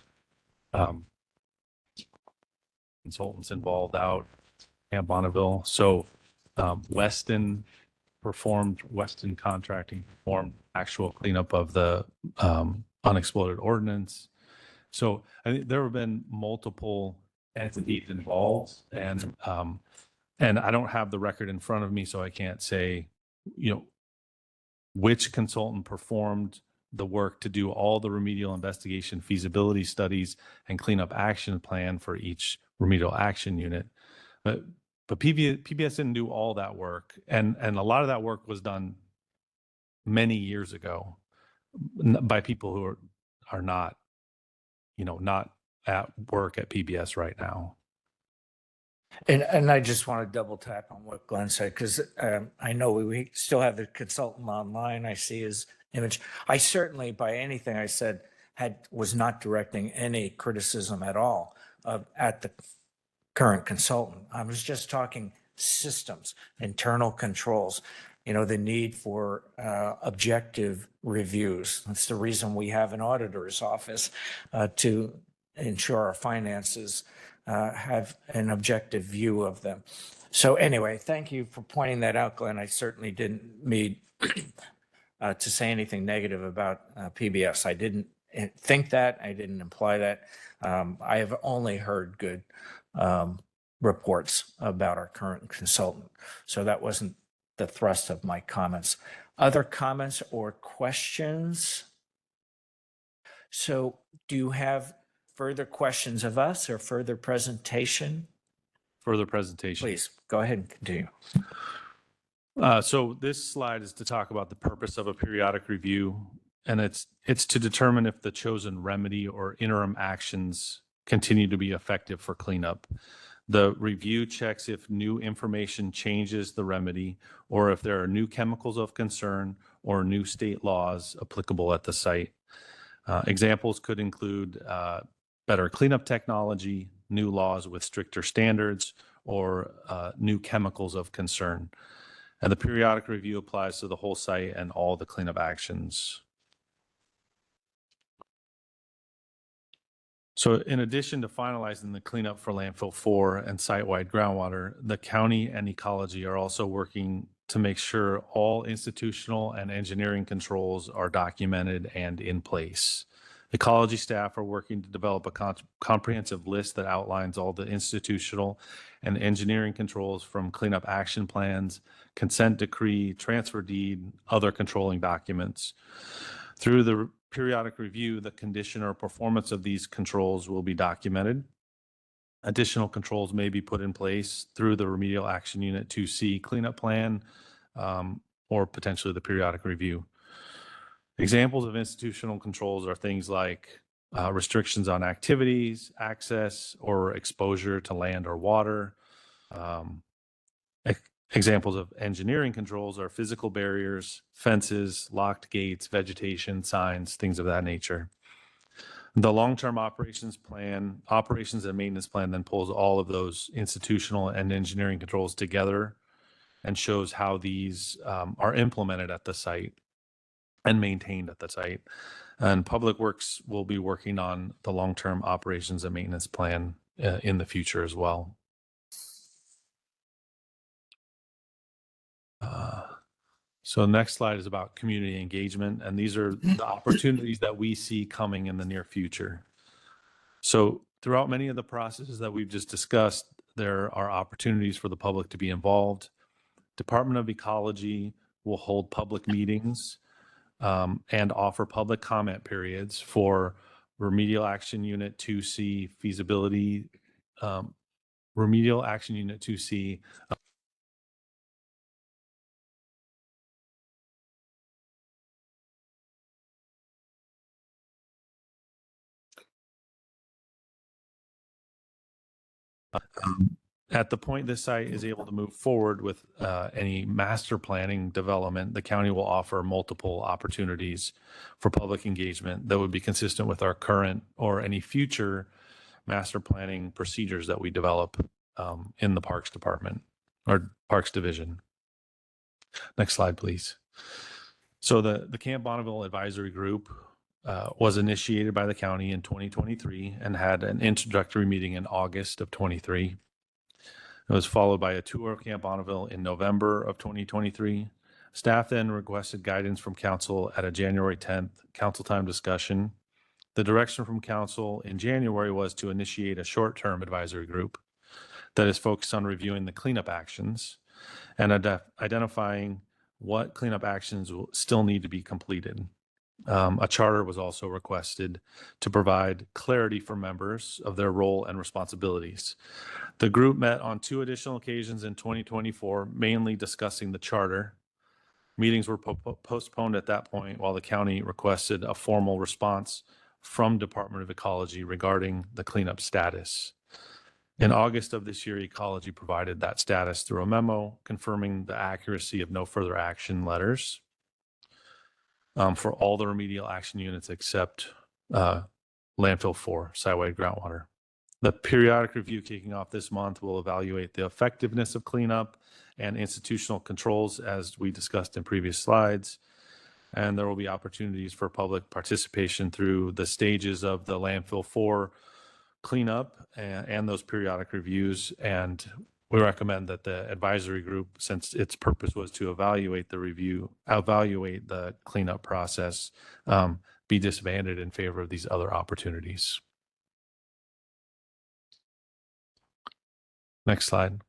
consultants involved out at Bonneville. So Weston Contracting performed actual cleanup of the unexploded ordnance. So I think there have been multiple entities involved, and I don't have the record in front of me, so I can't say, which consultant performed the work to do all the remedial investigation feasibility studies and cleanup action plan for each remedial action unit. But PBS didn't do all that work. And a lot of that work was done many years ago by people who are not, not at work at PBS right now. And I just want to double tap on what Glenn said, because I know we still have the consultant online. I see his image. I certainly, by anything I said, was not directing any criticism at all at the current consultant. I was just talking systems, internal controls, the need for objective reviews. That's the reason we have an auditor's office to ensure our finances have an objective view of them. So anyway, thank you for pointing that out, Glenn. I certainly didn't mean to say anything negative about PBS. I didn't think that. I didn't imply that. I have only heard good reports about our current consultant. So that wasn't the thrust of my comments. Other comments or questions? So do you have further questions of us or further presentation? Further presentation. Please go ahead and continue. So this slide is to talk about the purpose of a periodic review, and it's to determine if the chosen remedy or interim actions continue to be effective for cleanup. The review checks if new information changes the remedy, or if there are new chemicals of concern or new state laws applicable at the site. Examples could include better cleanup technology, new laws with stricter standards, or new chemicals of concern. And the periodic review applies to the whole site and all the cleanup actions. So in addition to finalizing the cleanup for landfill 4 and site-wide groundwater, the county and ecology are also working to make sure all institutional and engineering controls are documented and in place. Ecology staff are working to develop a comprehensive list that outlines all the institutional and engineering controls, from cleanup action plans, consent decree, transfer deed, other controlling documents. Through the periodic review, the condition or performance of these controls will be documented. Additional controls may be put in place through the Remedial Action Unit 2C cleanup plan, or potentially the periodic review. Examples of institutional controls are things like restrictions on activities, access, or exposure to land or water. Examples of engineering controls are physical barriers, fences, locked gates, vegetation, signs, things of that nature. The long-term operations and maintenance plan then pulls all of those institutional and engineering controls together and shows how these are implemented at the site and maintained at the site. And Public Works will be working on the long-term operations and maintenance plan in the future as well. So next slide is about community engagement, and these are the opportunities that we see coming in the near future. So throughout many of the processes that we've just discussed, there are opportunities for the public to be involved. Department of Ecology will hold public meetings and offer public comment periods for Remedial Action Unit 2C feasibility, Remedial Action Unit 2C at the point this site is able to move forward with any master planning development, the county will offer multiple opportunities for public engagement that would be consistent with our current or any future master planning procedures that we develop in the Parks Department or Parks Division. Next slide, please. So the Camp Bonneville Advisory Group was initiated by the county in 2023 and had an introductory meeting in August of 23. It was followed by a tour of Camp Bonneville in November of 2023. Staff then requested guidance from council at a January 10th council time discussion. The direction from council in January was to initiate a short-term advisory group that is focused on reviewing the cleanup actions and identifying what cleanup actions will still need to be completed. A charter was also requested to provide clarity for members of their role and responsibilities. The group met on 2 additional occasions in 2024, mainly discussing the charter. Meetings were postponed at that point while the county requested a formal response from Department of Ecology regarding the cleanup status. In August of this year, Ecology provided that status through a memo confirming the accuracy of no further action letters for all the remedial action units except landfill 4, site-wide groundwater. The periodic review kicking off this month will evaluate the effectiveness of cleanup and institutional controls, as we discussed in previous slides. And there will be opportunities for public participation through the stages of the landfill 4 cleanup and those periodic reviews. And we recommend that the advisory group, since its purpose was to evaluate the cleanup process, be disbanded in favor of these other opportunities. Next slide.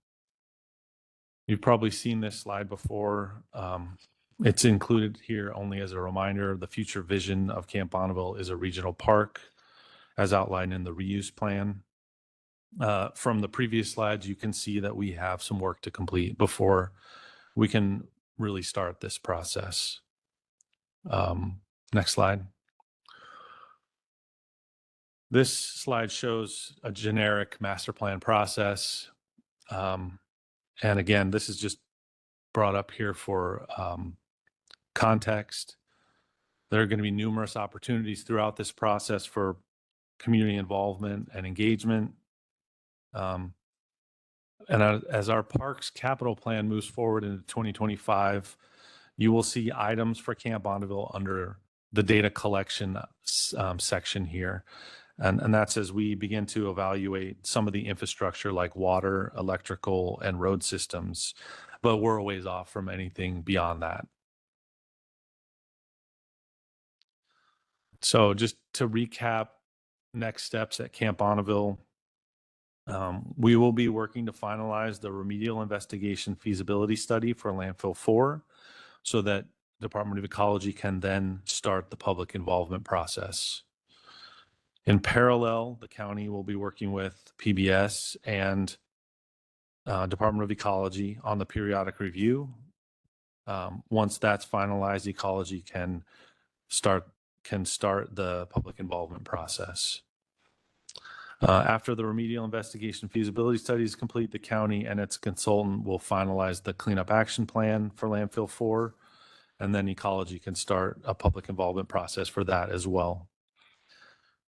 You've probably seen this slide before. It's included here only as a reminder. The future vision of Camp Bonneville is a regional park as outlined in the reuse plan. From the previous slides, you can see that we have some work to complete before we can really start this process. Next slide. This slide shows a generic master plan process. And again, this is just brought up here for context. There are going to be numerous opportunities throughout this process for community involvement and engagement. As our parks capital plan moves forward into 2025, you will see items for Camp Bonneville under the data collection section here. And that's as we begin to evaluate some of the infrastructure like water, electrical, and road systems, but we're a ways off from anything beyond that. So just to recap next steps at Camp Bonneville, we will be working to finalize the remedial investigation feasibility study for landfill 4 so that Department of Ecology can then start the public involvement process. In parallel, the county will be working with PBS and Department of Ecology on the periodic review. Once that's finalized, Ecology can start the public involvement process. After the remedial investigation feasibility study is complete, the county and its consultant will finalize the cleanup action plan for landfill 4, and then Ecology can start a public involvement process for that as well.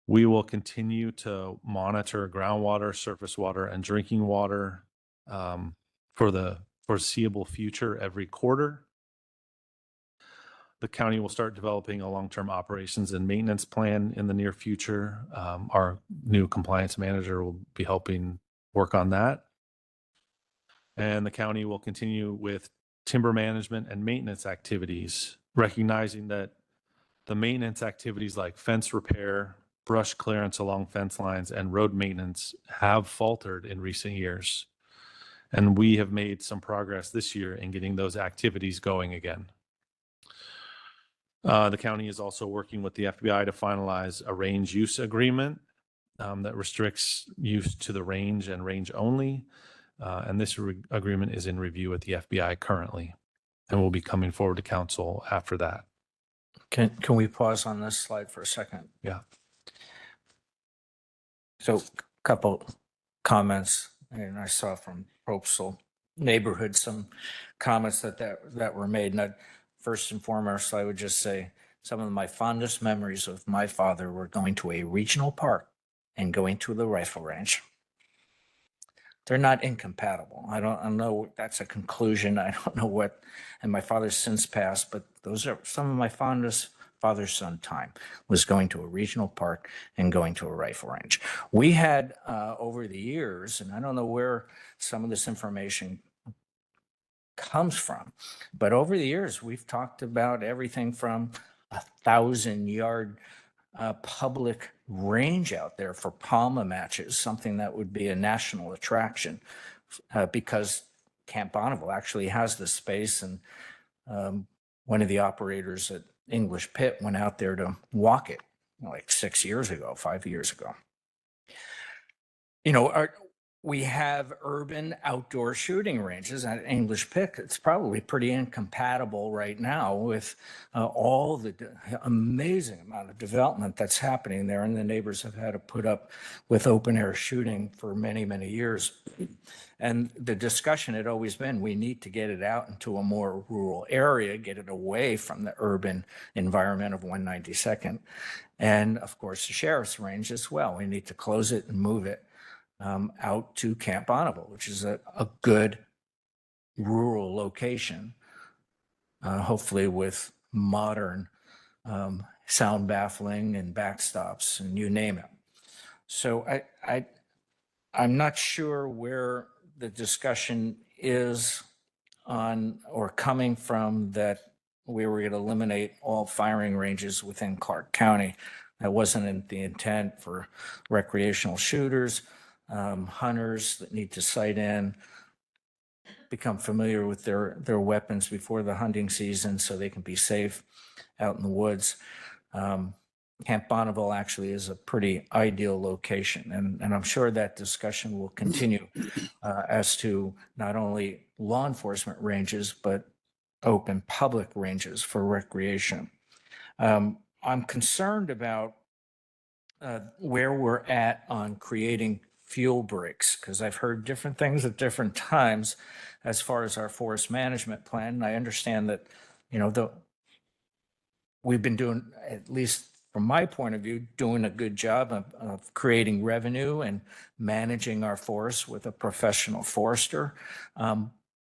We will continue to monitor groundwater, surface water, and drinking water for the foreseeable future every quarter. The county will start developing a long-term operations and maintenance plan in the near future. Our new compliance manager will be helping work on that. And the county will continue with timber management and maintenance activities, recognizing that the maintenance activities like fence repair, brush clearance along fence lines, and road maintenance have faltered in recent years. And we have made some progress this year in getting those activities going again. The county is also working with the FBI to finalize a range use agreement that restricts use to the range and range only. And this agreement is in review with the FBI currently, and will be coming forward to council after that. Can we pause on this slide for a second? Yeah. So a couple comments, and I saw from Hopesville neighborhood some comments that were made. And first and foremost, I would just say some of my fondest memories of my father were going to a regional park and going to the rifle range. They're not incompatible. I don't know. That's a conclusion. I don't know what, and my father's since passed, but those are some of my fondest father-son time was going to a regional park and going to a rifle range. We had over the years, and I don't know where some of this information comes from, but over the years, we've talked about everything from 1,000-yard public range out there for Palma matches, something that would be a national attraction because Camp Bonneville actually has the space. And one of the operators at English Pit went out there to walk it like 5 years ago. You know, we have urban outdoor shooting ranges at English Pit. It's probably pretty incompatible right now with all the amazing amount of development that's happening there. And the neighbors have had to put up with open air shooting for many, many years. And the discussion had always been, we need to get it out into a more rural area, get it away from the urban environment of 192nd. And of course, the sheriff's range as well. We need to close it and move it out to Camp Bonneville, which is a good rural location, hopefully with modern sound baffling and backstops and you name it. So I'm not sure where the discussion is on or coming from that we were going to eliminate all firing ranges within Clark County. That wasn't the intent for recreational shooters. Hunters that need to sight in, become familiar with their weapons before the hunting season so they can be safe out in the woods. Camp Bonneville actually is a pretty ideal location. And I'm sure that discussion will continue as to not only law enforcement ranges, but open public ranges for recreation. I'm concerned about where we're at on creating fuel breaks, because I've heard different things at different times as far as our forest management plan. And I understand that, you know, we've been doing at least from my point of view, doing a good job of creating revenue and managing our forest with a professional forester.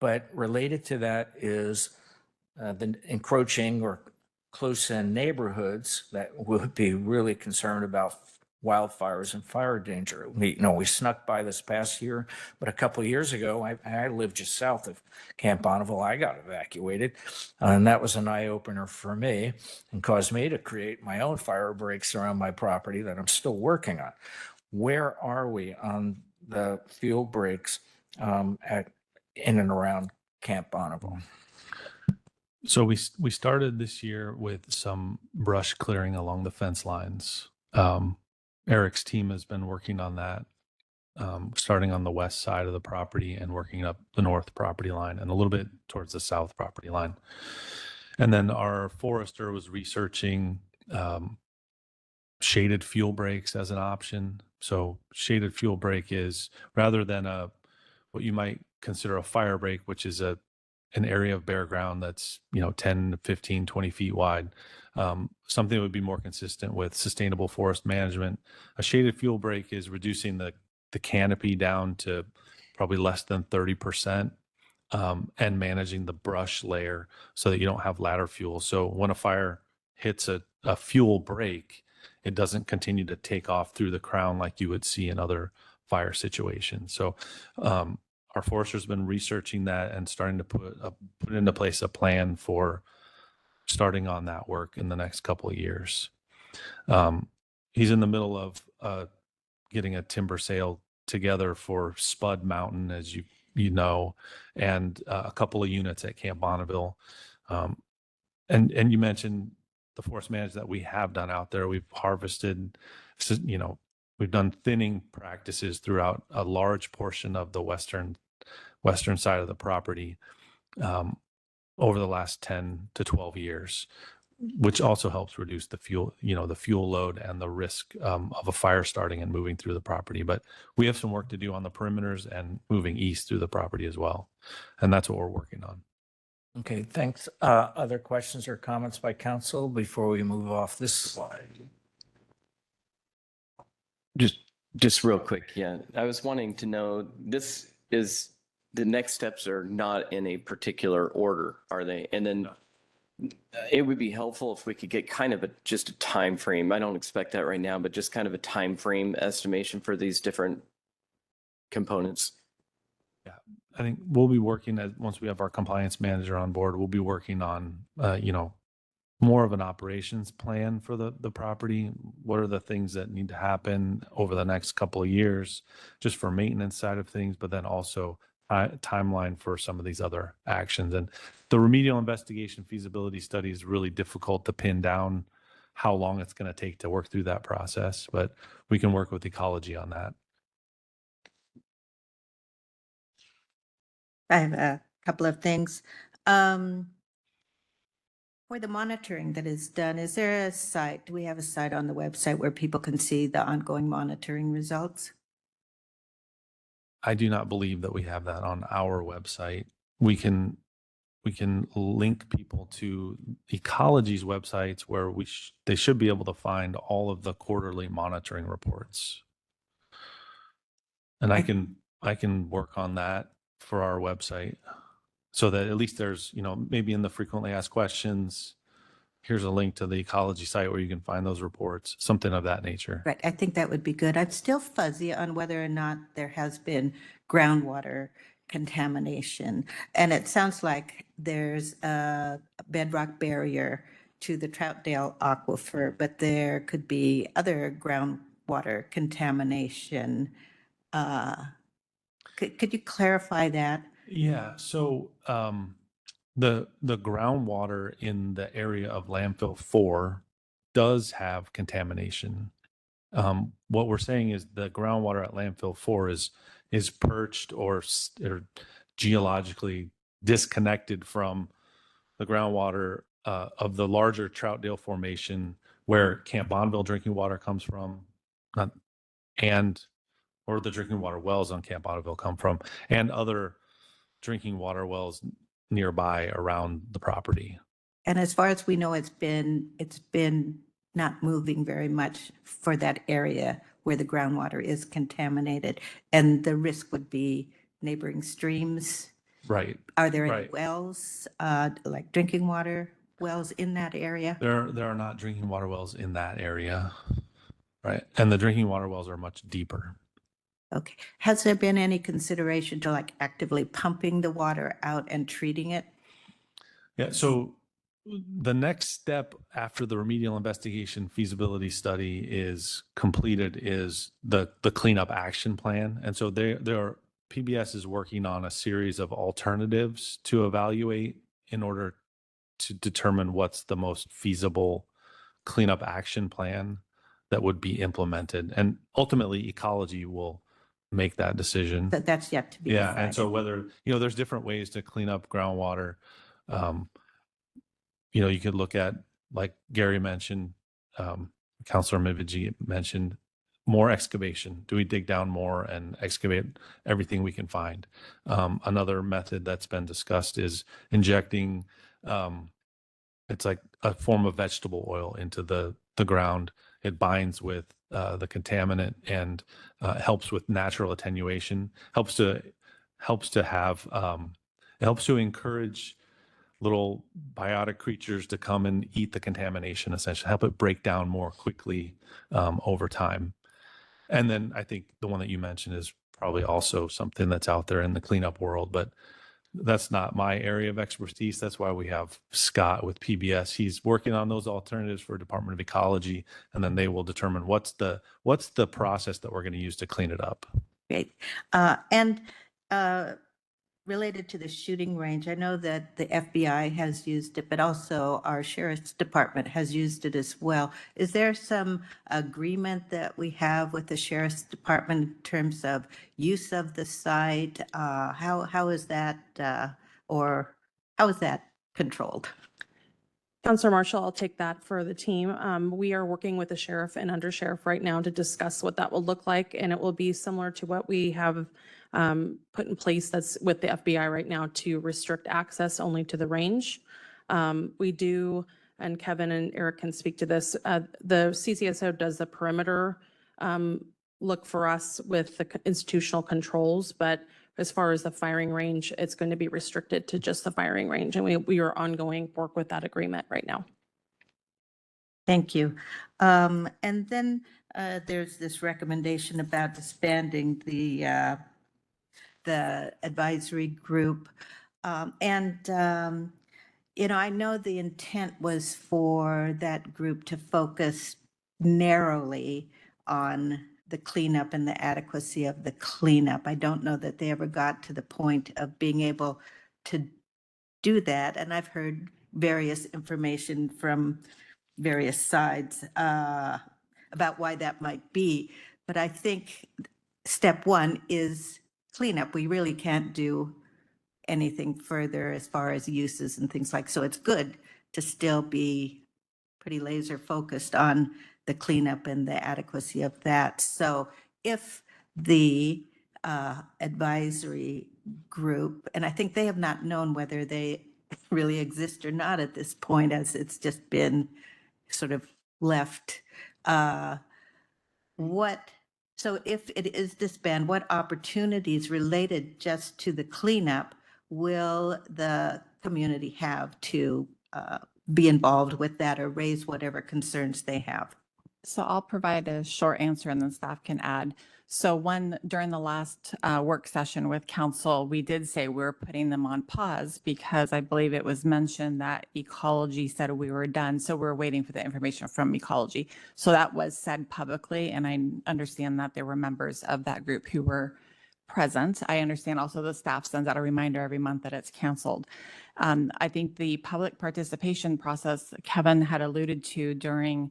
But related to that is the encroaching or close-in neighborhoods that would be really concerned about wildfires and fire danger. We snuck by this past year, but a couple of years ago, I lived just south of Camp Bonneville. I got evacuated, and that was an eye-opener for me and caused me to create my own fire breaks around my property that I'm still working on. Where are we on the fuel breaks in and around Camp Bonneville? So we started this year with some brush clearing along the fence lines. Eric's team has been working on that, starting on the west side of the property and working up the north property line and a little bit towards the south property line. And then our forester was researching shaded fuel breaks as an option. So shaded fuel break is, rather than what you might consider a fire break, which is an area of bare ground that's 10, 15, 20 feet wide, something that would be more consistent with sustainable forest management. A shaded fuel break is reducing the canopy down to probably less than 30%, and managing the brush layer so that you don't have ladder fuel. So when a fire hits a fuel break, it doesn't continue to take off through the crown like you would see in other fire situations. So our forester's been researching that and starting to put into place a plan for starting on that work in the next couple of years. He's in the middle of getting a timber sale together for Spud Mountain, as you know, and a couple of units at Camp Bonneville. And you mentioned the forest management that we have done out there. We've harvested, we've done thinning practices throughout a large portion of the western side of the property over the last 10 to 12 years, which also helps reduce the fuel load and the risk of a fire starting and moving through the property. But we have some work to do on the perimeters and moving east through the property as well. And that's what we're working on. Okay, thanks. Other questions or comments by council before we move off this slide? Just real quick, yeah. I was wanting to know, the next steps are not in a particular order, are they? And then it would be helpful if we could get kind of just a time frame. I don't expect that right now, but just kind of a time frame estimation for these different components. Yeah, I think we'll be working once we have our compliance manager on board, we'll be working on, more of an operations plan for the property. What are the things that need to happen over the next couple of years, just for maintenance side of things, but then also timeline for some of these other actions. And the remedial investigation feasibility study is really difficult to pin down how long it's going to take to work through that process, but we can work with ecology on that. I have a couple of things. For the monitoring that is done, is there a site, do we have a site on the website where people can see the ongoing monitoring results? I do not believe that we have that on our website. We can link people to ecology's websites where they should be able to find all of the quarterly monitoring reports. And I can work on that for our website so that at least there's, maybe in the frequently asked questions, here's a link to the ecology site where you can find those reports, something of that nature. Right, I think that would be good. I'm still fuzzy on whether or not there has been groundwater contamination. And it sounds like there's a bedrock barrier to the Troutdale aquifer, but there could be other groundwater contamination. Could you clarify that? Yeah, so the groundwater in the area of landfill 4 does have contamination. What we're saying is the groundwater at landfill 4 is perched or geologically disconnected from the groundwater of the larger Troutdale formation where Camp Bonneville drinking water comes from, or the drinking water wells on Camp Bonneville come from, and other drinking water wells nearby around the property. And as far as we know, it's been not moving very much for that area where the groundwater is contaminated. And the risk would be neighboring streams. Right. Are there any Right. wells, like drinking water wells in that area? There are not drinking water wells in that area. Right. And the drinking water wells are much deeper. Okay. Has there been any consideration to like actively pumping the water out and treating it? Yeah. So the next step after the remedial investigation feasibility study is completed is the cleanup action plan. And so PBS is working on a series of alternatives to evaluate in order to determine what's the most feasible cleanup action plan that would be implemented. And ultimately, ecology will make that decision. That's yet to be Yeah. decided. And so whether, there's different ways to clean up groundwater. You could look at, like Gary mentioned, Councilor Miviji mentioned, more excavation. Do we dig down more and excavate everything we can find? Another method that's been discussed is injecting, it's like a form of vegetable oil into the ground. It binds with the contaminant and helps with natural attenuation, helps to encourage little biotic creatures to come and eat the contamination, essentially help it break down more quickly over time. And then I think the one that you mentioned is probably also something that's out there in the cleanup world, but that's not my area of expertise. That's why we have Scott with PBS. He's working on those alternatives for Department of Ecology, and then they will determine what's the process that we're going to use to clean it up. Great. Related to the shooting range, I know that the FBI has used it, but also our sheriff's department has used it as well. Is there some agreement that we have with the sheriff's department in terms of use of the site? How is that, or how is that controlled? Councilor Marshall, I'll take that for the team. We are working with the sheriff and undersheriff right now to discuss what that will look like, and it will be similar to what we have put in place that's with the FBI right now to restrict access only to the range. We do, and Kevin and Eric can speak to this, the CCSO does the perimeter look for us with the institutional controls, but as far as the firing range, it's going to be restricted to just the firing range. And we are ongoing work with that agreement right now. Thank you. And then there's this recommendation about disbanding the advisory group. I know the intent was for that group to focus narrowly on the cleanup and the adequacy of the cleanup. I don't know that they ever got to the point of being able to do that. And I've heard various information from various sides about why that might be. But I think step one is cleanup. We really can't do anything further as far as uses and things like, so it's good to still be pretty laser focused on the cleanup and the adequacy of that. So if the advisory group, and I think they have not known whether they really exist or not at this point, as it's just been sort of left. So if it is disbanded, what opportunities related just to the cleanup will the community have to be involved with that or raise whatever concerns they have? So I'll provide a short answer and then staff can add. So during the last work session with council, we did say we're putting them on pause because I believe it was mentioned that ecology said we were done. So we're waiting for the information from ecology. So that was said publicly. And I understand that there were members of that group who were present. I understand also the staff sends out a reminder every month that it's canceled. I think the public participation process Kevin had alluded to during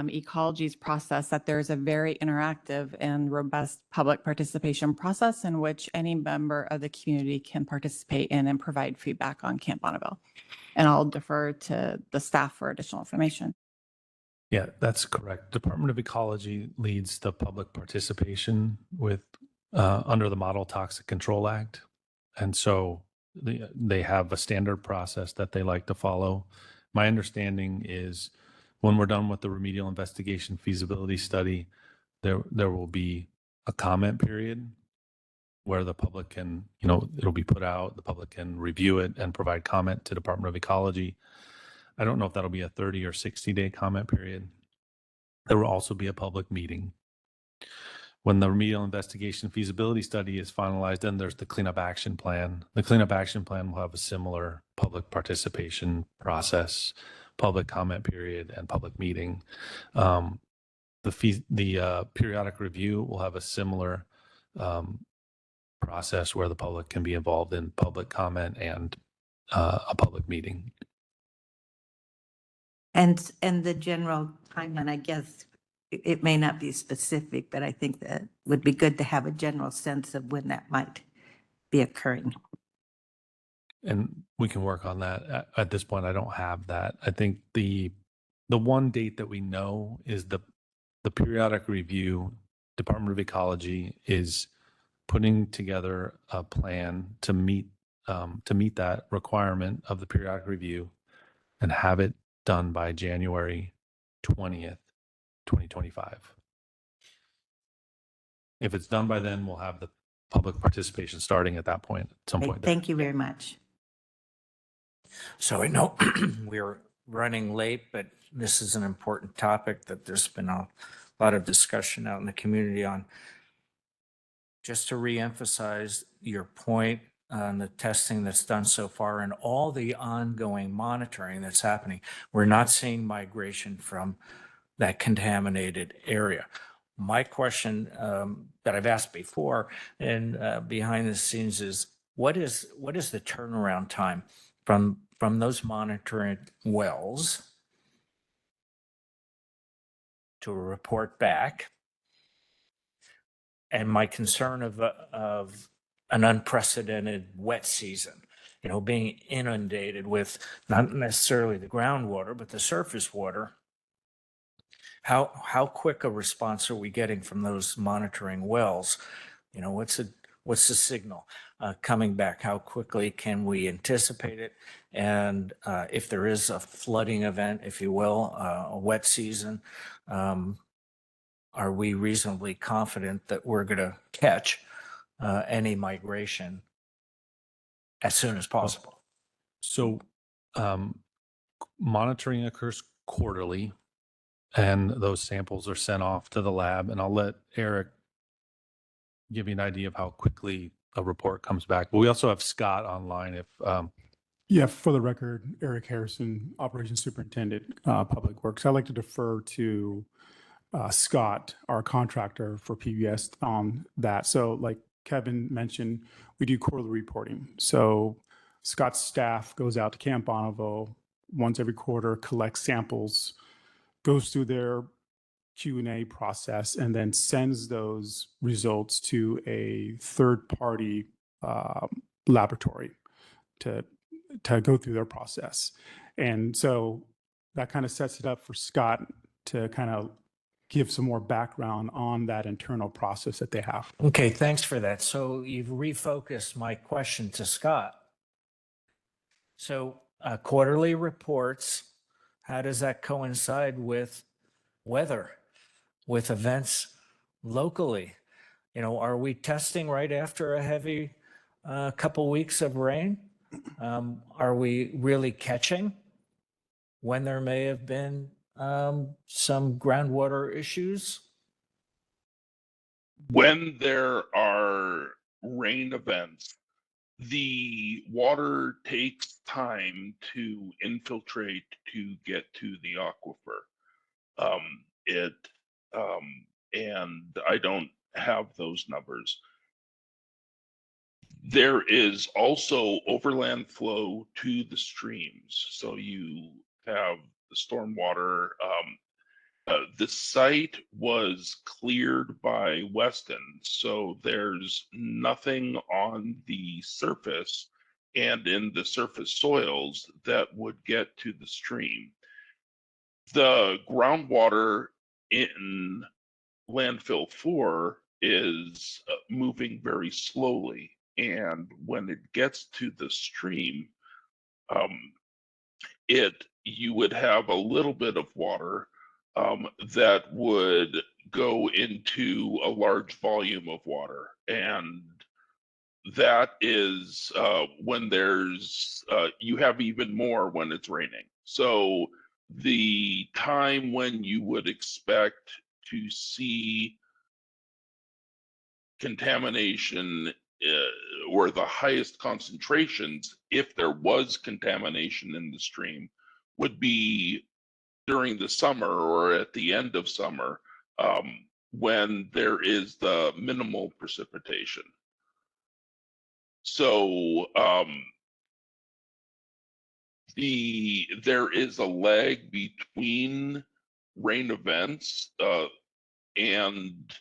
ecology's process, that there's a very interactive and robust public participation process in which any member of the community can participate in and provide feedback on Camp Bonneville. And I'll defer to the staff for additional information. Yeah, that's correct. Department of Ecology leads the public participation with under the Model Toxic Control Act. And so they have a standard process that they like to follow. My understanding is When we're done with the remedial investigation feasibility study, there will be a comment period where the public can, it'll be put out, the public can review it and provide comment to Department of Ecology. I don't know if that'll be a 30 or 60-day comment period. There will also be a public meeting. When the remedial investigation feasibility study is finalized, then there's the cleanup action plan. The cleanup action plan will have a similar public participation process, public comment period, and public meeting. The periodic review will have a similar process where the public can be involved in public comment and a public meeting. And the general timeline, I guess, it may not be specific, but I think that would be good to have a general sense of when that might be occurring. And we can work on that. At this point, I don't have that. I think the one date that we know is the periodic review. Department of Ecology is putting together a plan to meet that requirement of the periodic review and have it done by January 20th, 2025. If it's done by then, we'll have the public participation starting at that point, at some Okay, point. thank you very much. So I know we're running late, but this is an important topic that there's been a lot of discussion out in the community on. Just to reemphasize your point on the testing that's done so far and all the ongoing monitoring that's happening, we're not seeing migration from that contaminated area. My question that I've asked before and behind the scenes is, what is the turnaround time from those monitoring wells to a report back? And my concern of an unprecedented wet season, being inundated with not necessarily the groundwater, but the surface water. How quick a response are we getting from those monitoring wells? What's the signal coming back? How quickly can we anticipate it? And if there is a flooding event, if you will, a wet season, are we reasonably confident that we're going to catch any migration as soon as possible? So monitoring occurs quarterly, and those samples are sent off to the lab. And I'll let Eric give you an idea of how quickly a report comes back. But we also have Scott online if Yeah, for the record, Eric Harrison, Operations Superintendent, Public Works. I'd like to defer to Scott, our contractor for PBS, on that. So like Kevin mentioned, we do quarterly reporting. So Scott's staff goes out to Camp Bonneville once every quarter, collects samples, goes through their Q&A process, and then sends those results to a third-party laboratory to go through their process. And so that kind of sets it up for Scott to kind of give some more background on that internal process that they have. Okay, thanks for that. So you've refocused my question to Scott. So quarterly reports, how does that coincide with weather, with events locally? Are we testing right after a heavy couple weeks of rain? Are we really catching when there may have been some groundwater issues? When there are rain events, the water takes time to infiltrate to get to the aquifer. And I don't have those numbers. There is also overland flow to the streams. So you have the stormwater. The site was cleared by Weston, so there's nothing on the surface and in the surface soils that would get to the stream. The groundwater in landfill 4 is moving very slowly, and when it gets to the stream, you would have a little bit of water that would go into a large volume of water. And that is when there's, you have even more when it's raining. So the time when you would expect to see contamination or the highest concentrations, if there was contamination in the stream, would be during the summer or at the end of summer, when there is the minimal precipitation. So there is a lag between rain events and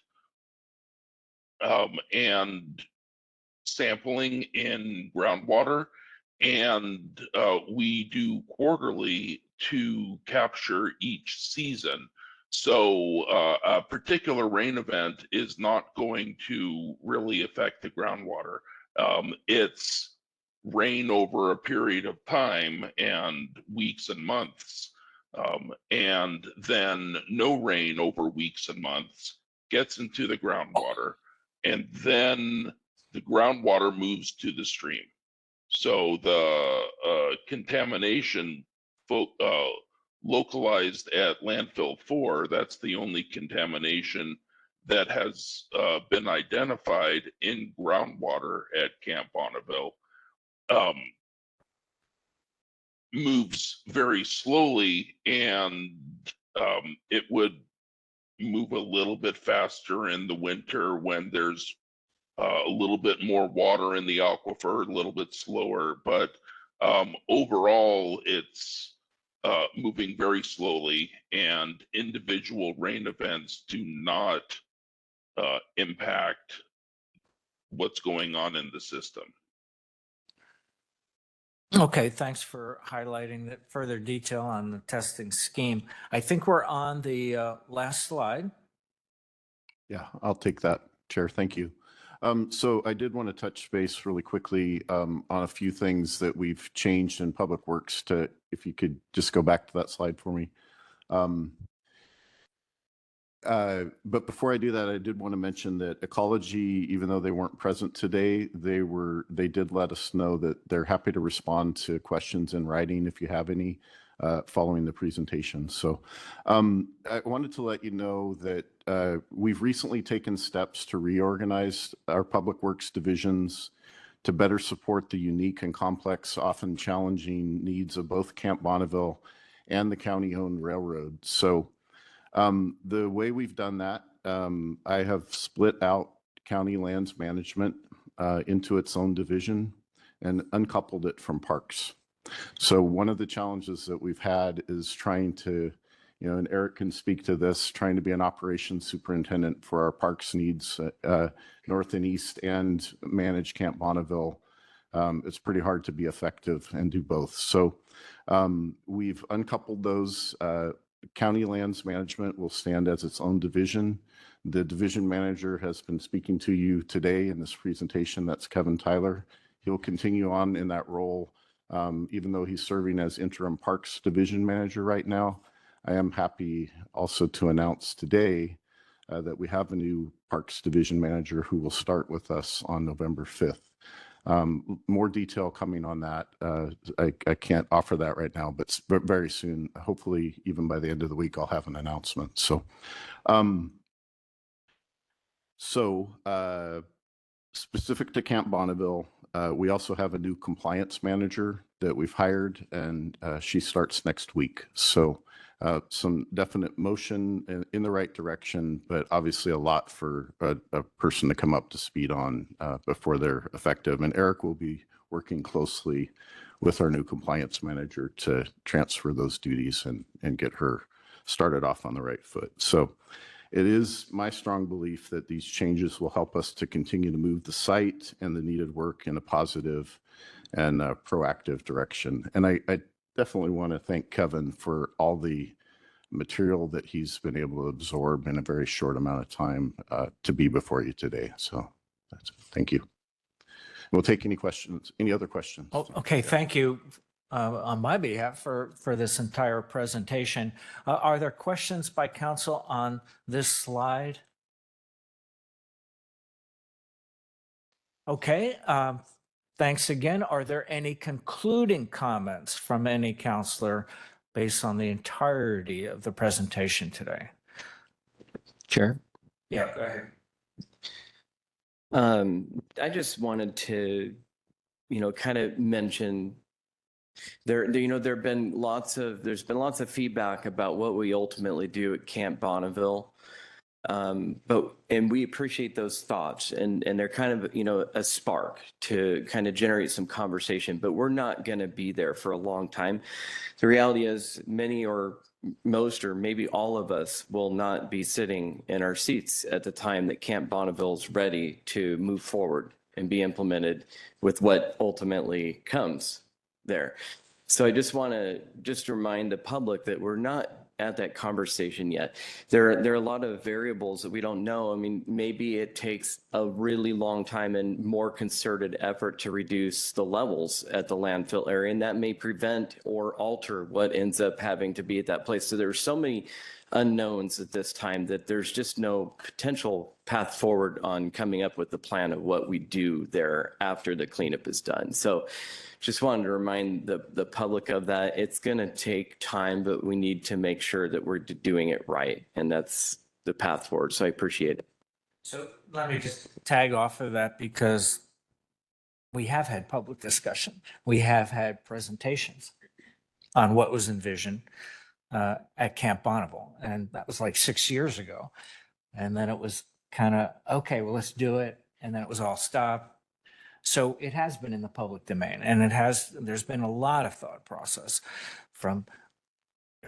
sampling in groundwater, and we do quarterly to capture each season. So a particular rain event is not going to really affect the groundwater. It's rain over a period of time and weeks and months, and then no rain over weeks and months gets into the groundwater, and then the groundwater moves to the stream. So the contamination localized at landfill 4, that's the only contamination that has been identified in groundwater at Camp Bonneville, moves very slowly, and it would move a little bit faster in the winter when there's a little bit more water in the aquifer, a little bit slower, but overall it's moving very slowly, and individual rain events do not impact what's going on in the system. Okay, thanks for highlighting that further detail on the testing scheme. I think we're on the last slide. Yeah, I'll take that, Chair. Thank you. So I did want to touch base really quickly on a few things that we've changed in Public Works to, if you could just go back to that slide for me. But before I do that, I did want to mention that Ecology, even though they weren't present today, they did let us know that they're happy to respond to questions in writing if you have any following the presentation. So I wanted to let you know that we've recently taken steps to reorganize our Public Works divisions to better support the unique and complex, often challenging needs of both Camp Bonneville and the county-owned railroad. So the way we've done that, I have split out county lands management into its own division and uncoupled it from parks. So one of the challenges that we've had is trying to, and Eric can speak to this, trying to be an operations superintendent for our parks needs, north and east, and manage Camp Bonneville. It's pretty hard to be effective and do both. So we've uncoupled those. County lands management will stand as its own division. The division manager has been speaking to you today in this presentation. That's Kevin Tyler. He'll continue on in that role, even though he's serving as interim parks division manager right now. I am happy also to announce today that we have a new parks division manager who will start with us on November 5th. More detail coming on that. I can't offer that right now, but very soon, hopefully even by the end of the week, I'll have an announcement. So, specific to Camp Bonneville, we also have a new compliance manager that we've hired, and she starts next week. So some definite motion in the right direction, but obviously a lot for a person to come up to speed on before they're effective. And Eric will be working closely with our new compliance manager to transfer those duties and get her started off on the right foot. So it is my strong belief that these changes will help us to continue to move the site and the needed work in a positive and proactive direction. And I definitely want to thank Kevin for all the material that he's been able to absorb in a very short amount of time to be before you today. So thank you. We'll take any questions, any other questions. Oh, okay, thank you. on my behalf for this entire presentation. Are there questions by council on this slide? Okay, thanks again. Are there any concluding comments from any counselor based on the entirety of the presentation today? Chair. Yeah, go ahead. I just wanted to, kind of mention there's been lots of feedback about what we ultimately do at Camp Bonneville. And we appreciate those thoughts and they're kind of, a spark to kind of generate some conversation, but we're not going to be there for a long time. The reality is many or most or maybe all of us will not be sitting in our seats at the time that Camp Bonneville is ready to move forward and be implemented with what ultimately comes there. So I just want to remind the public that we're not at that conversation yet. There are a lot of variables that we don't know. I mean, maybe it takes a really long time and more concerted effort to reduce the levels at the landfill area, and that may prevent or alter what ends up having to be at that place. So there's so many unknowns at this time that there's just no potential path forward on coming up with the plan of what we do there after the cleanup is done. So just wanted to remind the public of that. It's going to take time, but we need to make sure that we're doing it right. And that's the path forward. So I appreciate it. So let me just tag off of that because we have had public discussion. We have had presentations on what was envisioned at Camp Bonneville. And that was like 6 years ago. And then it was kind of, okay, well, let's do it. And then it was all stopped. So it has been in the public domain, and there's been a lot of thought process from,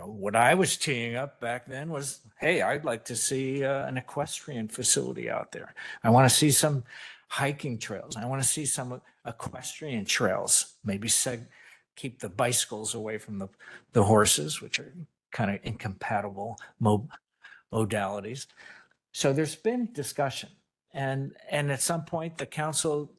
what I was teeing up back then was, hey, I'd like to see an equestrian facility out there. I want to see some hiking trails. I want to see some equestrian trails, maybe keep the bicycles away from the horses, which are kind of incompatible modalities. So there's been discussion. And at some point, the council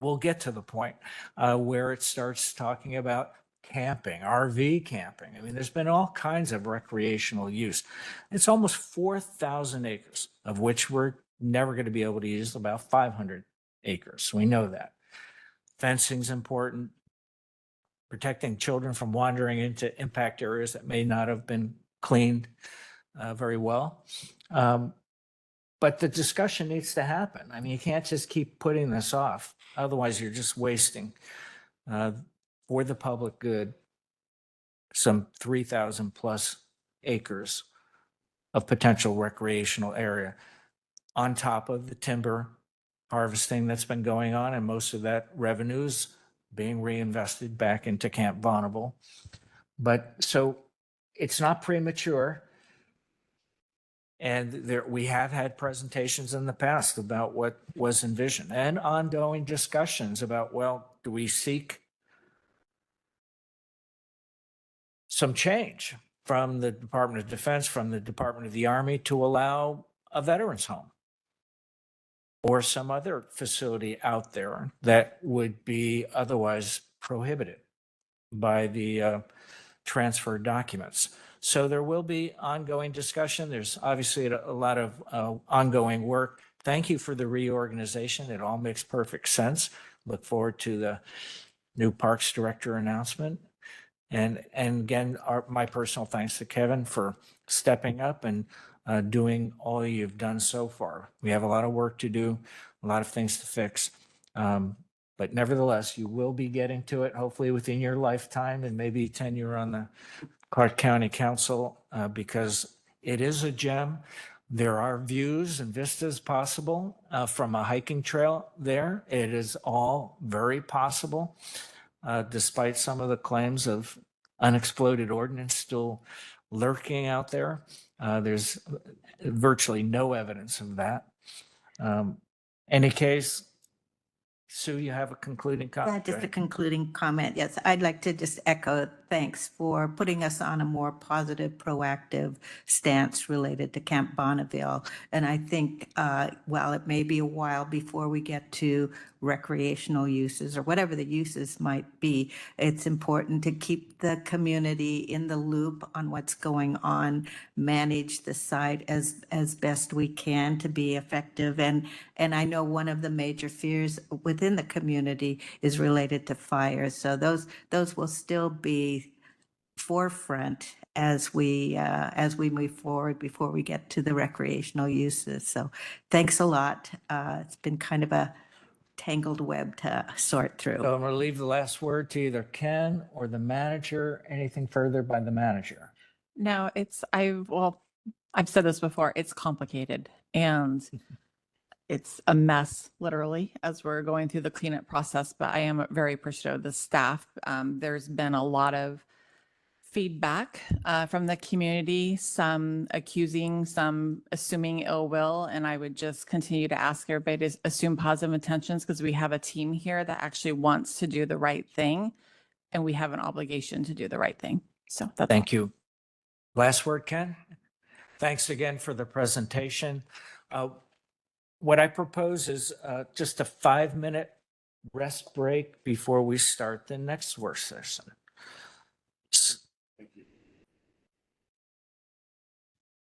will get to the point where it starts talking about camping, RV camping. I mean, there's been all kinds of recreational use. It's almost 4,000 acres, of which we're never going to be able to use about 500 acres. We know that. Fencing's important. Protecting children from wandering into impact areas that may not have been cleaned very well. But the discussion needs to happen. I mean, you can't just keep putting this off. Otherwise, you're just wasting, for the public good, some 3,000 plus acres of potential recreational area on top of the timber harvesting that's been going on. And most of that revenue is being reinvested back into Camp Bonneville. But so it's not premature. And we have had presentations in the past about what was envisioned and ongoing discussions about, well, do we seek some change from the Department of Defense, from the Department of the Army to allow a veterans home or some other facility out there that would be otherwise prohibited by the transfer documents. So there will be ongoing discussion. There's obviously a lot of ongoing work. Thank you for the reorganization. It all makes perfect sense. Look forward to the new Parks Director announcement. And again, my personal thanks to Kevin for stepping up and doing all you've done so far. We have a lot of work to do, a lot of things to fix. But nevertheless, you will be getting to it, hopefully within your lifetime and maybe tenure on the Clark County Council, because it is a gem. There are views and vistas possible from a hiking trail there. It is all very possible, despite some of the claims of unexploded ordnance still lurking out there. There's virtually no evidence of that. Any case, Sue, you have a concluding comment? Yeah, just a concluding comment. Yes, I'd like to just echo thanks for putting us on a more positive, proactive stance related to Camp Bonneville. And I think while it may be a while before we get to recreational uses or whatever the uses might be, it's important to keep the community in the loop on what's going on, manage the site as best we can to be effective. And I know one of the major fears within the community is related to fires. So those will still be forefront as we move forward before we get to the recreational uses. So thanks a lot. It's been kind of a tangled web to sort through. So I'm going to leave the last word to either Ken or the manager. Anything further by the manager? No, I've said this before, it's complicated and it's a mess, literally, as we're going through the cleanup process, but I am very appreciative of the staff. There's been a lot of feedback from the community, some accusing, some assuming ill will, and I would just continue to ask everybody to assume positive intentions because we have a team here that actually wants to do the right thing, and we have an obligation to do the right thing. So that's Thank you. Last word, Ken? Thanks again for the presentation. What I propose is just a 5-minute rest break before we start the next work session.